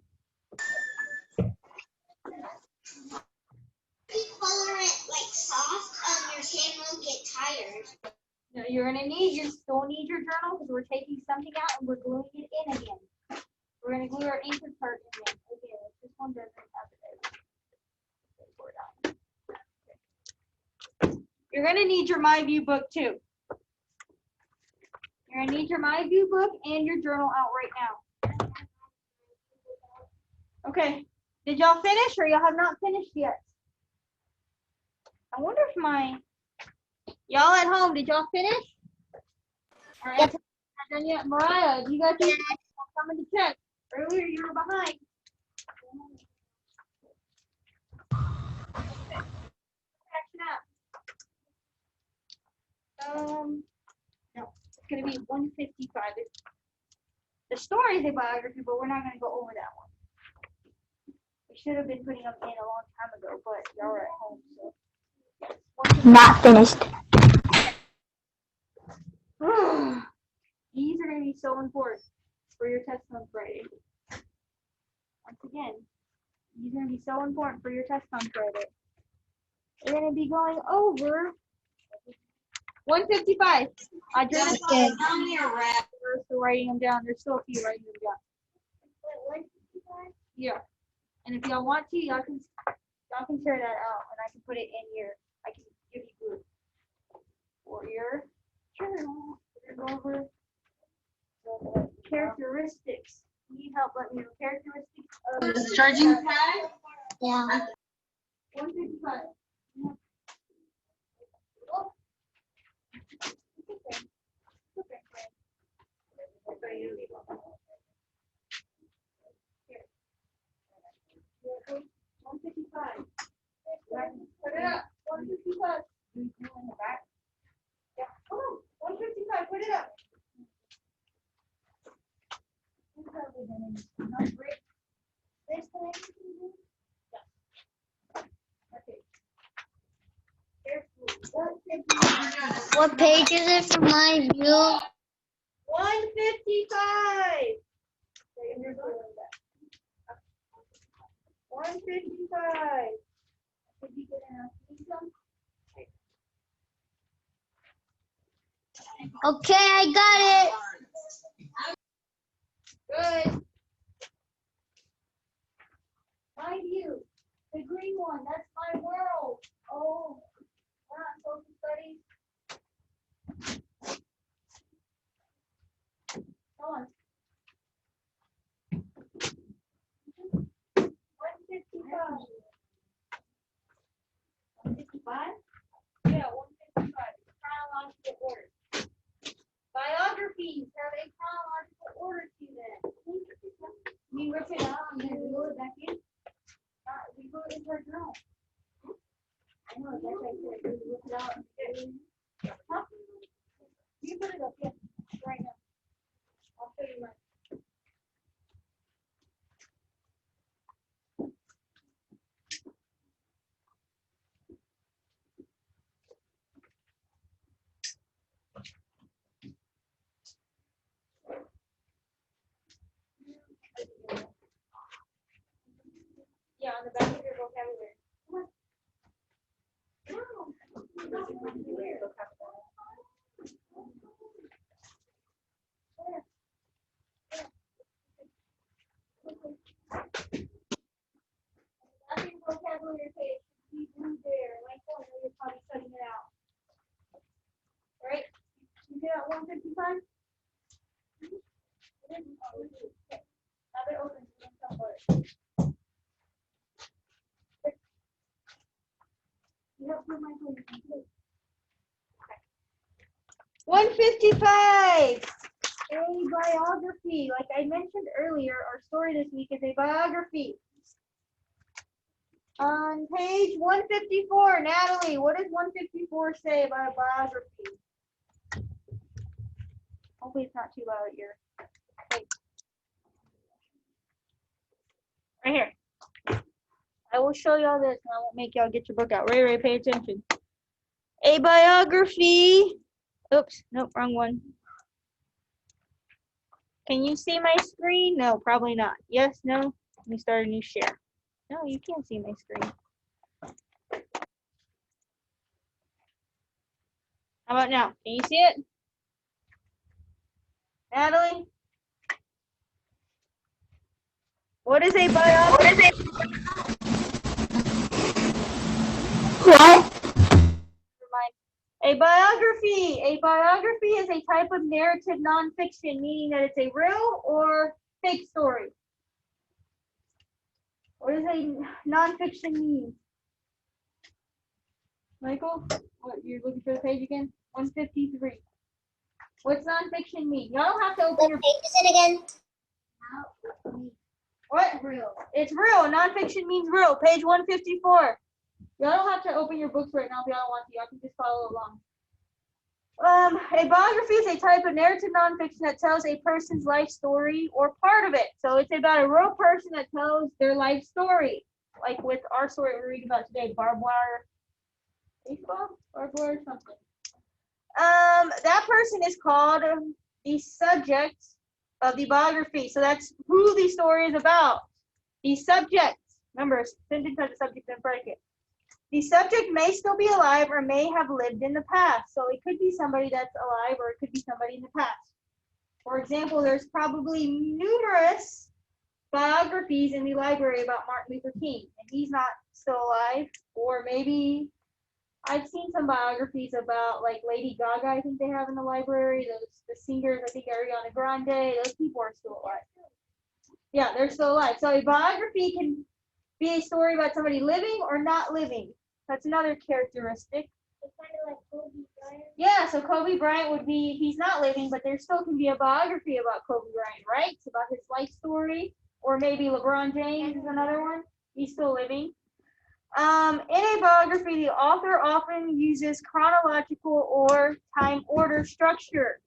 If you color it like soft, your hand won't get tired. No, you still need your journal because we're taking something out and we're gluing it in again. We're gonna glue our anchor part in again. Okay, this one doesn't have it. You're gonna need your MyView book too. You're gonna need your MyView book and your journal out right now. Okay, did y'all finish or y'all have not finished yet? I wonder if y'all at home, did y'all finish? All right, not done yet. Mariah, you got your coming to check. Earlier you were behind. Action up. No, it's gonna be 155. The story is a biography, but we're not gonna go over that one. We should have been putting them in a long time ago, but y'all are at home, so. Not finished. These are going to be so important for your test on Friday. Once again, these are going to be so important for your test on Friday. We're going to be going over 155. I just Tell me a rap. We're still writing them down. There's still a few writing them down. Yeah. And if y'all want to, y'all can share that out, and I can put it in your. I can give you glue for your journal. Go over the characteristics. Need help? Let me know. Characteristics of charging. Yeah. 155. Put it up. 155. Yeah, come on. 155. Put it up. What page is it for my view? 155. 155. Okay, I got it. Good. My view. The green one. That's my world. Oh, we're not social studies. Come on. 155. 155? Yeah, 155. Chronological order. Biographies have a chronological order to them. You rip it out and then glue it back in. We glue it into our journal. I know, that's right there. You rip it out. Huh? You put it up, yeah, right now. I'll show you mine. Yeah, on the back of your vocabulary. Come on. That's your vocabulary page. Be blue there. Like that, you're probably studying it out. All right? You get out 155? Now they're open. You have to my phone. 155. A biography. Like I mentioned earlier, our story this week is a biography. On page 154, Natalie, what does 154 say about a biography? Hopefully it's not too loud at your face. Right here. I will show y'all this and I won't make y'all get your book out. Ray, pay attention. A biography. Oops, nope, wrong one. Can you see my screen? No, probably not. Yes, no? Let me start a new share. No, you can't see my screen. How about now? Can you see it? Natalie? What is a biography? What? A biography. A biography is a type of narrative nonfiction, meaning that it's a real or fake story. What does a nonfiction mean? Michael, what, you're looking for the page again? 153. What's nonfiction mean? Y'all don't have to open your page is it again? What? Real. It's real. Nonfiction means real. Page 154. Y'all don't have to open your books right now if y'all don't want to. Y'all can just follow along. A biography is a type of narrative nonfiction that tells a person's life story or part of it. So it's about a real person that tells their life story. Like with our story we're reading about today, barbed wire baseball? Barbed wire something. That person is called the subject of the biography. So that's who the story is about. The subject. Remember, sentence has a subject and predicate. The subject may still be alive or may have lived in the past. So it could be somebody that's alive or it could be somebody in the past. For example, there's probably numerous biographies in the library about Martin Luther King, and he's not still alive. Or maybe I've seen some biographies about like Lady Gaga, I think they have in the library. The singers, I think Ariana Grande, those people are still alive. Yeah, they're still alive. So a biography can be a story about somebody living or not living. That's another characteristic. Yeah, so Kobe Bryant would be, he's not living, but there still can be a biography about Kobe Bryant, right? It's about his life story. Or maybe LeBron James is another one. He's still living. In a biography, the author often uses chronological or time order structure.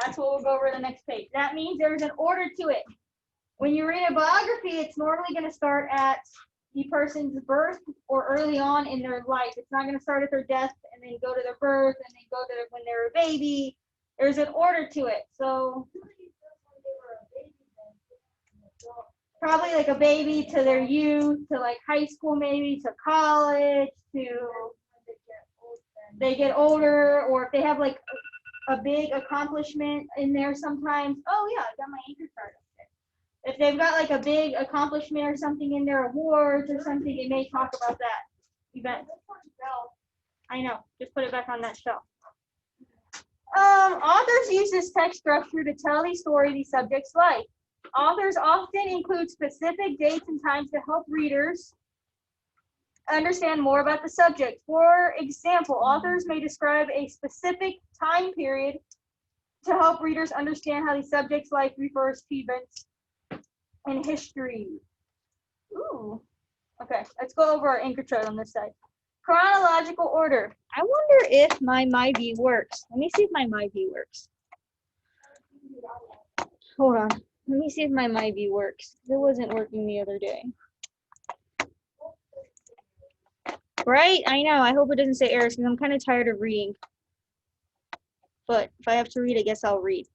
That's what we'll go over the next page. That means there's an order to it. When you read a biography, it's normally going to start at the person's birth or early on in their life. It's not going to start at their death and then go to their birth and then go to when they're a baby. There's an order to it. So probably like a baby to their youth, to like high school maybe, to college, to they get older, or if they have like a big accomplishment in there sometimes. Oh yeah, I got my anchor chart up there. If they've got like a big accomplishment or something in their awards or something, it may talk about that event. I know, just put it back on that shelf. Authors use this text structure to tell the story of the subject's life. Authors often include specific dates and times to help readers understand more about the subject. For example, authors may describe a specific time period to help readers understand how the subject's life refers to events in history. Ooh. Okay, let's go over our anchor chart on this side. Chronological order. I wonder if my MyView works. Let me see if my MyView works. Hold on. Let me see if my MyView works. It wasn't working the other day. Right? I know. I hope it doesn't say errors because I'm kind of tired of reading. But if I have to read, I guess I'll read.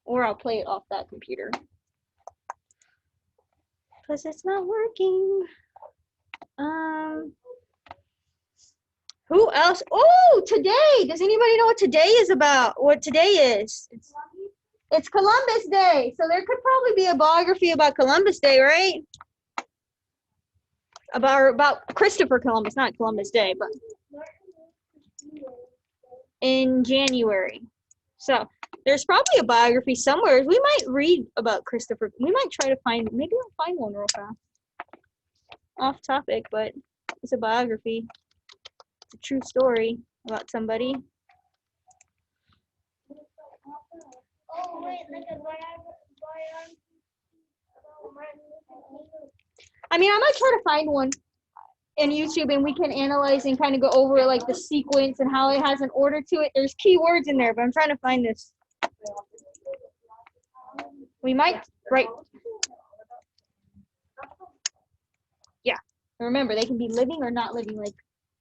Or I'll play it off that computer. Because it's not working. Who else? Oh, today. Does anybody know what today is about? What today is? It's Columbus Day. So there could probably be a biography about Columbus Day, right? About Christopher Columbus, not Columbus Day, but in January. So there's probably a biography somewhere. We might read about Christopher. We might try to find, maybe I'll find one real fast. Off topic, but it's a biography. It's a true story about somebody. Oh, wait, like a biography. I mean, I might try to find one in YouTube and we can analyze and kind of go over like the sequence and how it has an order to it. There's keywords in there, but I'm trying to find this. We might, right? Yeah. Remember, they can be living or not living. Like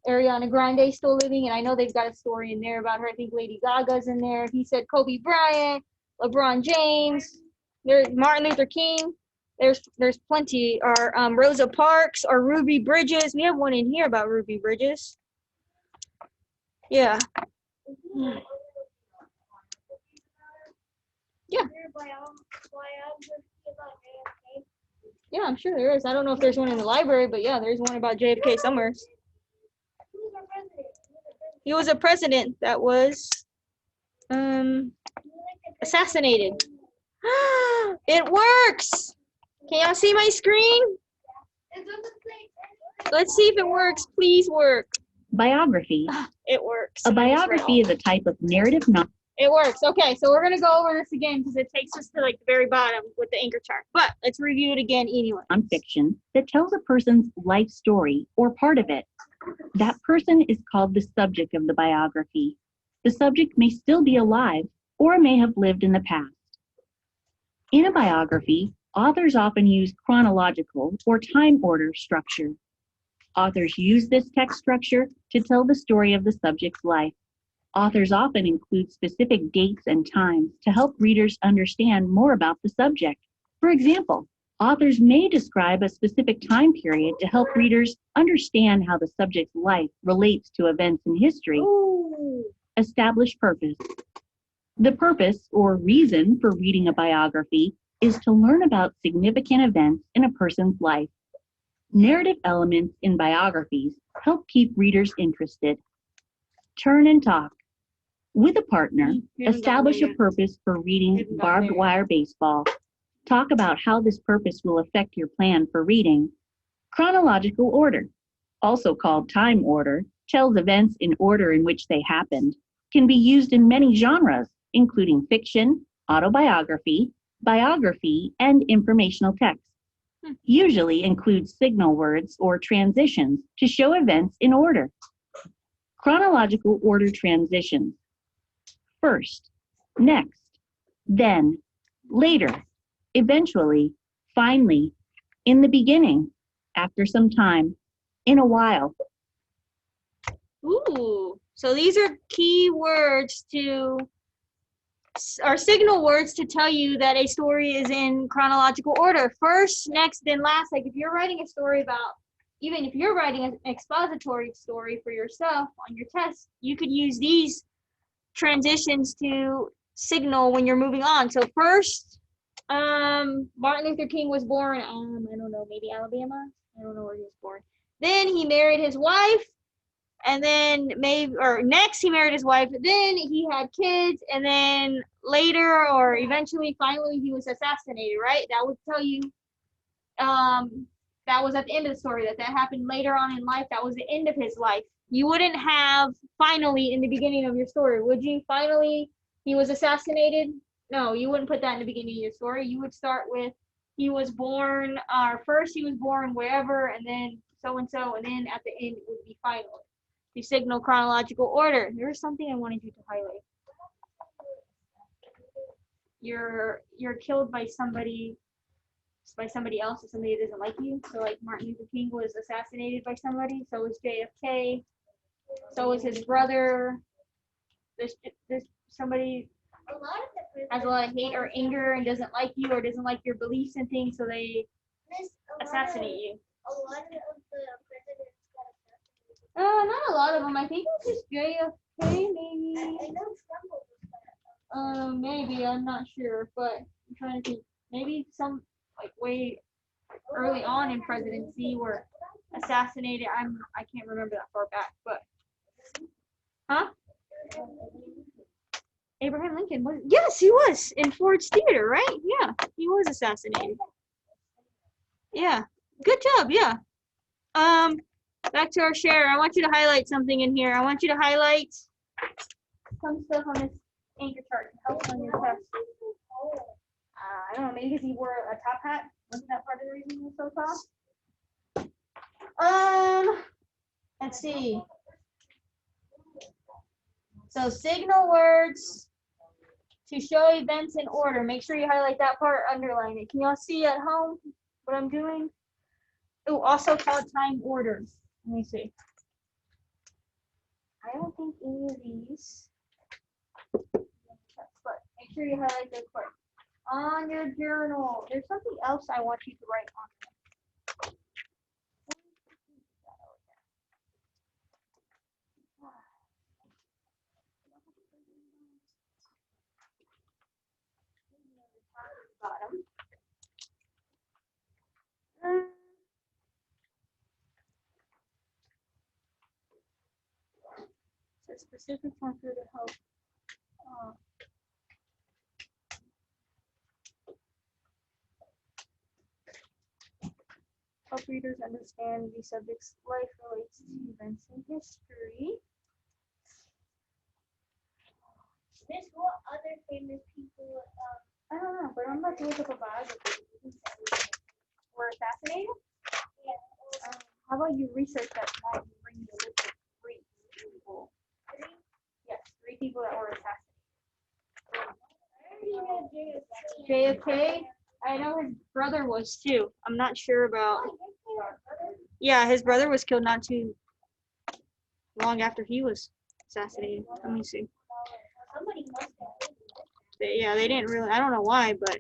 Ariana Grande still living, and I know they've got a story in there about her. I think Lady Gaga's in there. He said Kobe Bryant, LeBron James, there's Martin Luther King. There's plenty. Or Rosa Parks or Ruby Bridges. We have one in here about Ruby Bridges. Yeah. Yeah. Yeah, I'm sure there is. I don't know if there's one in the library, but yeah, there's one about JFK somewhere. He was a president that was assassinated. It works! Can y'all see my screen? Let's see if it works. Please work. Biography. It works. A biography is a type of narrative novel. It works. Okay, so we're gonna go over this again because it takes us to like the very bottom with the anchor chart. But let's review it again anyway. Nonfiction that tells a person's life story or part of it. That person is called the subject of the biography. The subject may still be alive or may have lived in the past. In a biography, authors often use chronological or time order structure. Authors use this text structure to tell the story of the subject's life. Authors often include specific dates and times to help readers understand more about the subject. For example, authors may describe a specific time period to help readers understand how the subject's life relates to events in history. Establish purpose. The purpose or reason for reading a biography is to learn about significant events in a person's life. Narrative elements in biographies help keep readers interested. Turn and talk. With a partner, establish a purpose for reading Barbed Wire Baseball. Talk about how this purpose will affect your plan for reading. Chronological order, also called time order, tells events in order in which they happened, can be used in many genres, including fiction, autobiography, biography, and informational text. Usually includes signal words or transitions to show events in order. Chronological order transitions. First, next, then, later, eventually, finally, in the beginning, after some time, in a while. Ooh, so these are key words or signal words to tell you that a story is in chronological order. First, next, then last. Like if you're writing a story about, even if you're writing an expository story for yourself on your test, you could use these transitions to signal when you're moving on. So first, Martin Luther King was born, I don't know, maybe Alabama? I don't know where he was born. Then he married his wife, and then next he married his wife, then he had kids, and then later or eventually, finally, he was assassinated, right? That would tell you, that was at the end of the story, that happened later on in life. That was the end of his life. You wouldn't have finally in the beginning of your story, would you? Finally, he was assassinated? No, you wouldn't put that in the beginning of your story. You would start with, he was born, first he was born wherever, and then so-and-so, and then at the end it would be finally. To signal chronological order. There's something I wanted you to highlight. You're killed by somebody else, or somebody that doesn't like you. So like Martin Luther King was assassinated by somebody, so was JFK, so was his brother. There's somebody has a lot of hate or anger and doesn't like you or doesn't like your beliefs and things, so they assassinate you. A lot of the presidents got assassinated. Not a lot of them. I think it was just JFK, maybe. I know Trump was assassinated. Maybe, I'm not sure, but I'm trying to think. Maybe some like way early on in presidency were assassinated. I can't remember that far back, but Abraham Lincoln was, yes, he was in Ford's Theater, right? Yeah, he was assassinated. Yeah, good job. Yeah. Back to our share. I want you to highlight something in here. I want you to highlight some stuff on this anchor chart to help on your test. I don't know, maybe because he wore a top hat. Wasn't that part of the reason he was so tall? Let's see. So signal words to show events in order. Make sure you highlight that part, underline it. Can y'all see at home what I'm doing? Oh, also called time orders. Let me see. I don't think any of these, but make sure you highlight this part. On your journal, there's something else I want you to write on. Bottom. So specific one for the help. Help readers understand the subject's life relates to events in history. Miss, what other famous people? I don't know, but I'm about to look up a biography. Were assassinated? Yeah. How about you research that and bring me a list of 3 people? Yes, 3 people that were assassinated. JFK. I know his brother was too. I'm not sure about. Yeah, his brother was killed not too long after he was assassinated. Let me see. Yeah, they didn't really. I don't know why, but.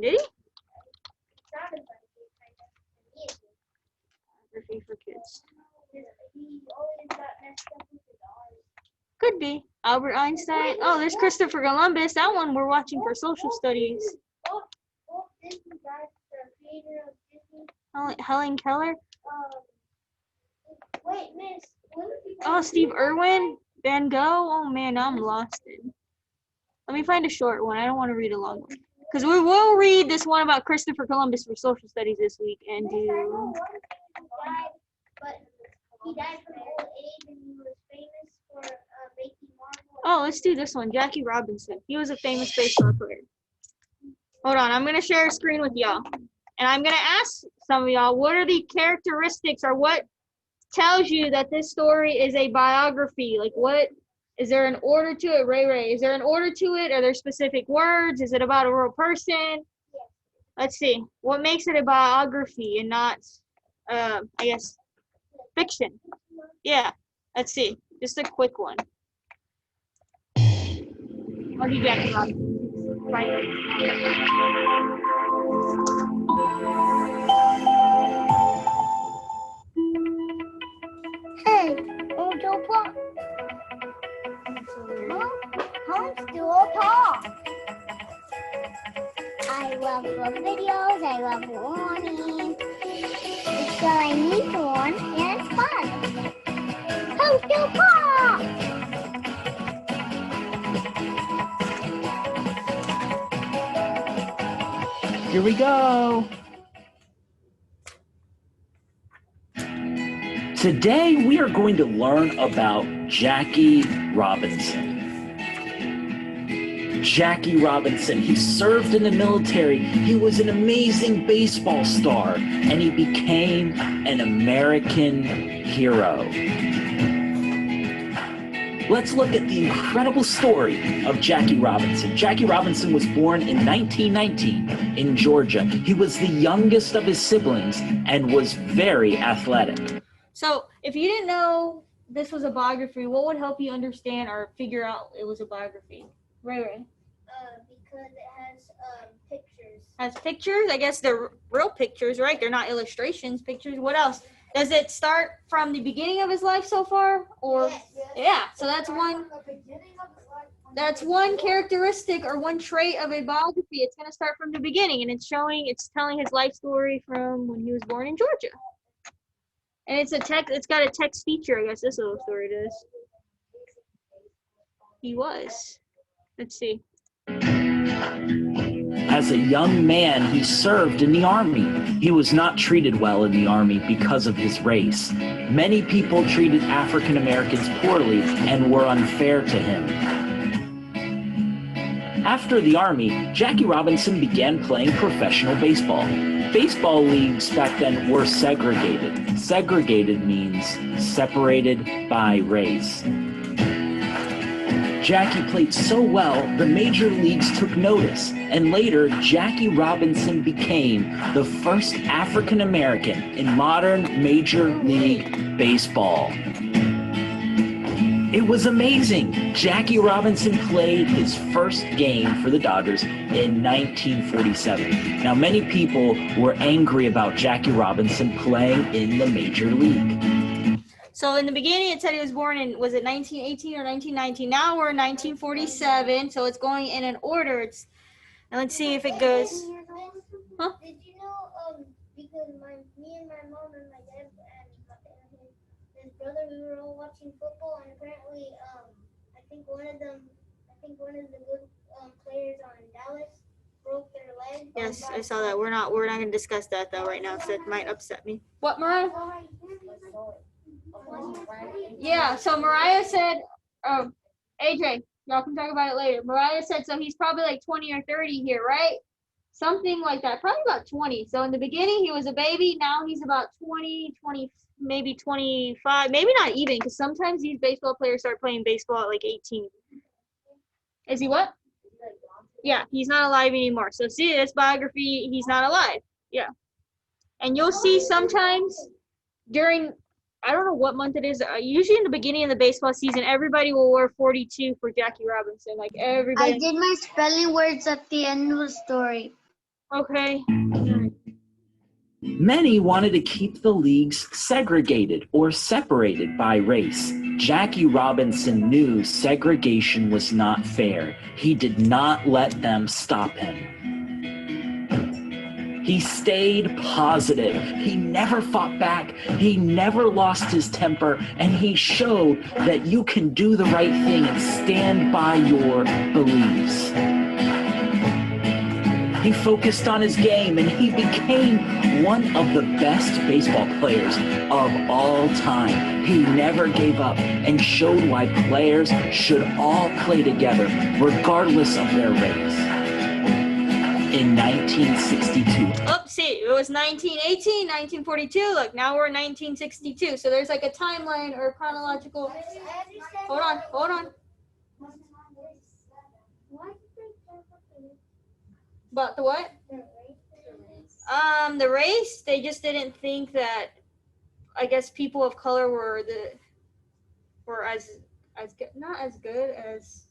Did he? Biography for kids. Could be. Albert Einstein. Oh, there's Christopher Columbus. That one we're watching for social studies. Helen Keller. Wait, Miss. Oh, Steve Irwin. Van Gogh. Oh man, I'm lost in. Let me find a short one. I don't want to read a long one. Because we will read this one about Christopher Columbus for social studies this week and do. But he died from old age and he was famous for making marble. Oh, let's do this one. Jackie Robinson. He was a famous baseball player. Hold on, I'm gonna share a screen with y'all. And I'm gonna ask some of y'all, what are the characteristics or what tells you that this story is a biography? Like what, is there an order to it? Ray, is there an order to it? Are there specific words? Is it about a real person? Let's see. What makes it a biography and not, I guess, fiction? Yeah, let's see. Just a quick one. I'll do Jackie Robinson. Right. Hey, Uncle Pop. Home School Talk. I love book videos. I love learning. It's all I need to learn, and it's fun. Home School Talk. Here we go. Today we are going to learn about Jackie Robinson. Jackie Robinson, he served in the military. He was an amazing baseball star, and he became an American hero. Let's look at the incredible story of Jackie Robinson. Jackie Robinson was born in 1919 in Georgia. He was the youngest of his siblings and was very athletic. So if you didn't know this was a biography, what would help you understand or figure out it was a biography? Ray. Because it has pictures. Has pictures? I guess they're real pictures, right? They're not illustrations, pictures. What else? Does it start from the beginning of his life so far? Or Yes. yeah, so that's one characteristic or one trait of a biography. It's going to start from the beginning, and it's telling his life story from when he was born in Georgia. And it's got a text feature, I guess this little story does. He was. Let's see. As a young man, he served in the Army. He was not treated well in the Army because of his race. Many people treated African Americans poorly and were unfair to him. After the Army, Jackie Robinson began playing professional baseball. Baseball leagues back then were segregated. Segregated means separated by race. Jackie played so well, the major leagues took notice, and later Jackie Robinson became the first African American in modern Major League Baseball. It was amazing. Jackie Robinson played his first game for the Dodgers in 1947. Now, many people were angry about Jackie Robinson playing in the Major League. So in the beginning, it said he was born in, was it 1918 or 1919? Now we're in 1947, so it's going in an order. And let's see if it goes. Huh? Did you know, because me and my mom and my dad and his brother, we were all watching football, and apparently, I think one of the good players on Dallas broke their leg. Yes, I saw that. We're not going to discuss that though right now, so it might upset me. What, Mariah? Yeah, so Mariah said, AJ, y'all can talk about it later. Mariah said, so he's probably like 20 or 30 here, right? Something like that, probably about 20. So in the beginning, he was a baby. Now he's about 20, maybe 25, maybe not even, because sometimes these baseball players start playing baseball at like 18. Is he what? Yeah, he's not alive anymore. So see, this biography, he's not alive. Yeah. And you'll see sometimes during, I don't know what month it is. Usually in the beginning of the baseball season, everybody will wear 42 for Jackie Robinson. Like everybody. I did my spelling words at the end of the story. Okay. Many wanted to keep the leagues segregated or separated by race. Jackie Robinson knew segregation was not fair. He did not let them stop him. He stayed positive. He never fought back. He never lost his temper. And he showed that you can do the right thing and stand by your beliefs. He focused on his game and he became one of the best baseball players of all time. He never gave up and showed why players should all play together regardless of their race. In 1962. Oh, see, it was 1918, 1942. Look, now we're in 1962. So there's like a timeline or a chronological. Hold on. About the what? The race. They just didn't think that. I guess people of color were as good, not as good as.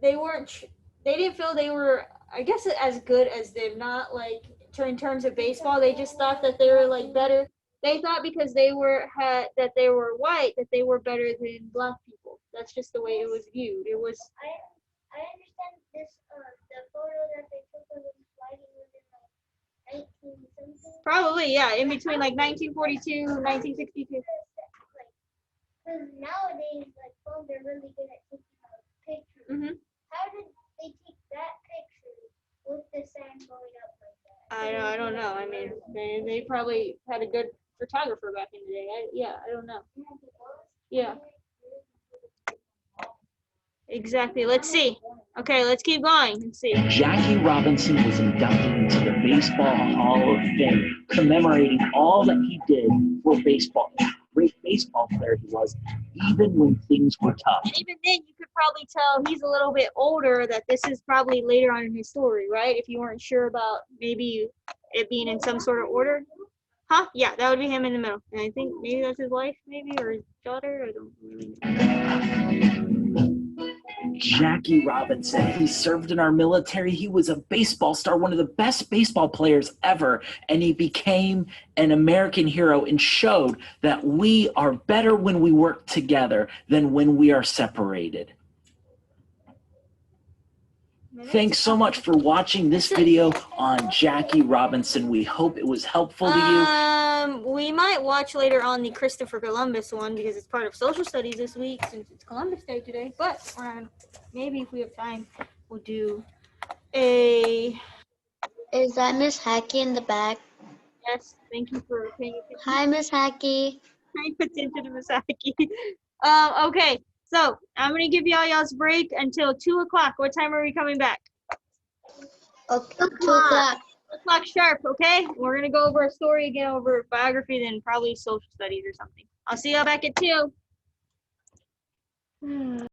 They weren't. They didn't feel they were, I guess, as good as them. Not like in terms of baseball. They just thought that they were like better. They thought because they were white that they were better than black people. That's just the way it was viewed. It was. I understand this. The photo that they took of them sliding was in like 19 something. Probably, yeah, in between like 1942 and 1962. Because nowadays, like phones are really good at taking pictures. Mhm. How did they take that picture with the sand going up like that? I don't know. I mean, they probably had a good photographer back in the day. I don't know. Yeah. Exactly. Let's see. Okay, let's keep going. Let's see. Jackie Robinson was inducted into the Baseball Hall of Fame, commemorating all that he did for baseball. Great baseball player he was, even when things were tough. And even then, you could probably tell he's a little bit older, that this is probably later on in his story, right? If you weren't sure about maybe it being in some sort of order. Huh? Yeah, that would be him in the middle. And I think maybe that's his wife, maybe, or his daughter. I don't really know. Jackie Robinson, he served in our military. He was a baseball star, one of the best baseball players ever, and he became an American hero and showed that we are better when we work together than when we are separated. Thanks so much for watching this video on Jackie Robinson. We hope it was helpful to you. We might watch later on the Christopher Columbus one because it's part of social studies this week since it's Columbus Day today. But maybe if we have time, we'll do a. Is that Miss Hackey in the back? Yes, thank you for paying attention. Hi, Miss Hackey. Paying attention to Misaki. Okay, so I'm gonna give y'all's break until 2 o'clock. What time are we coming back? Okay, 2 o'clock. 2 o'clock sharp, okay? We're gonna go over a story again, over biography, then probably social studies or something. I'll see y'all back at 2.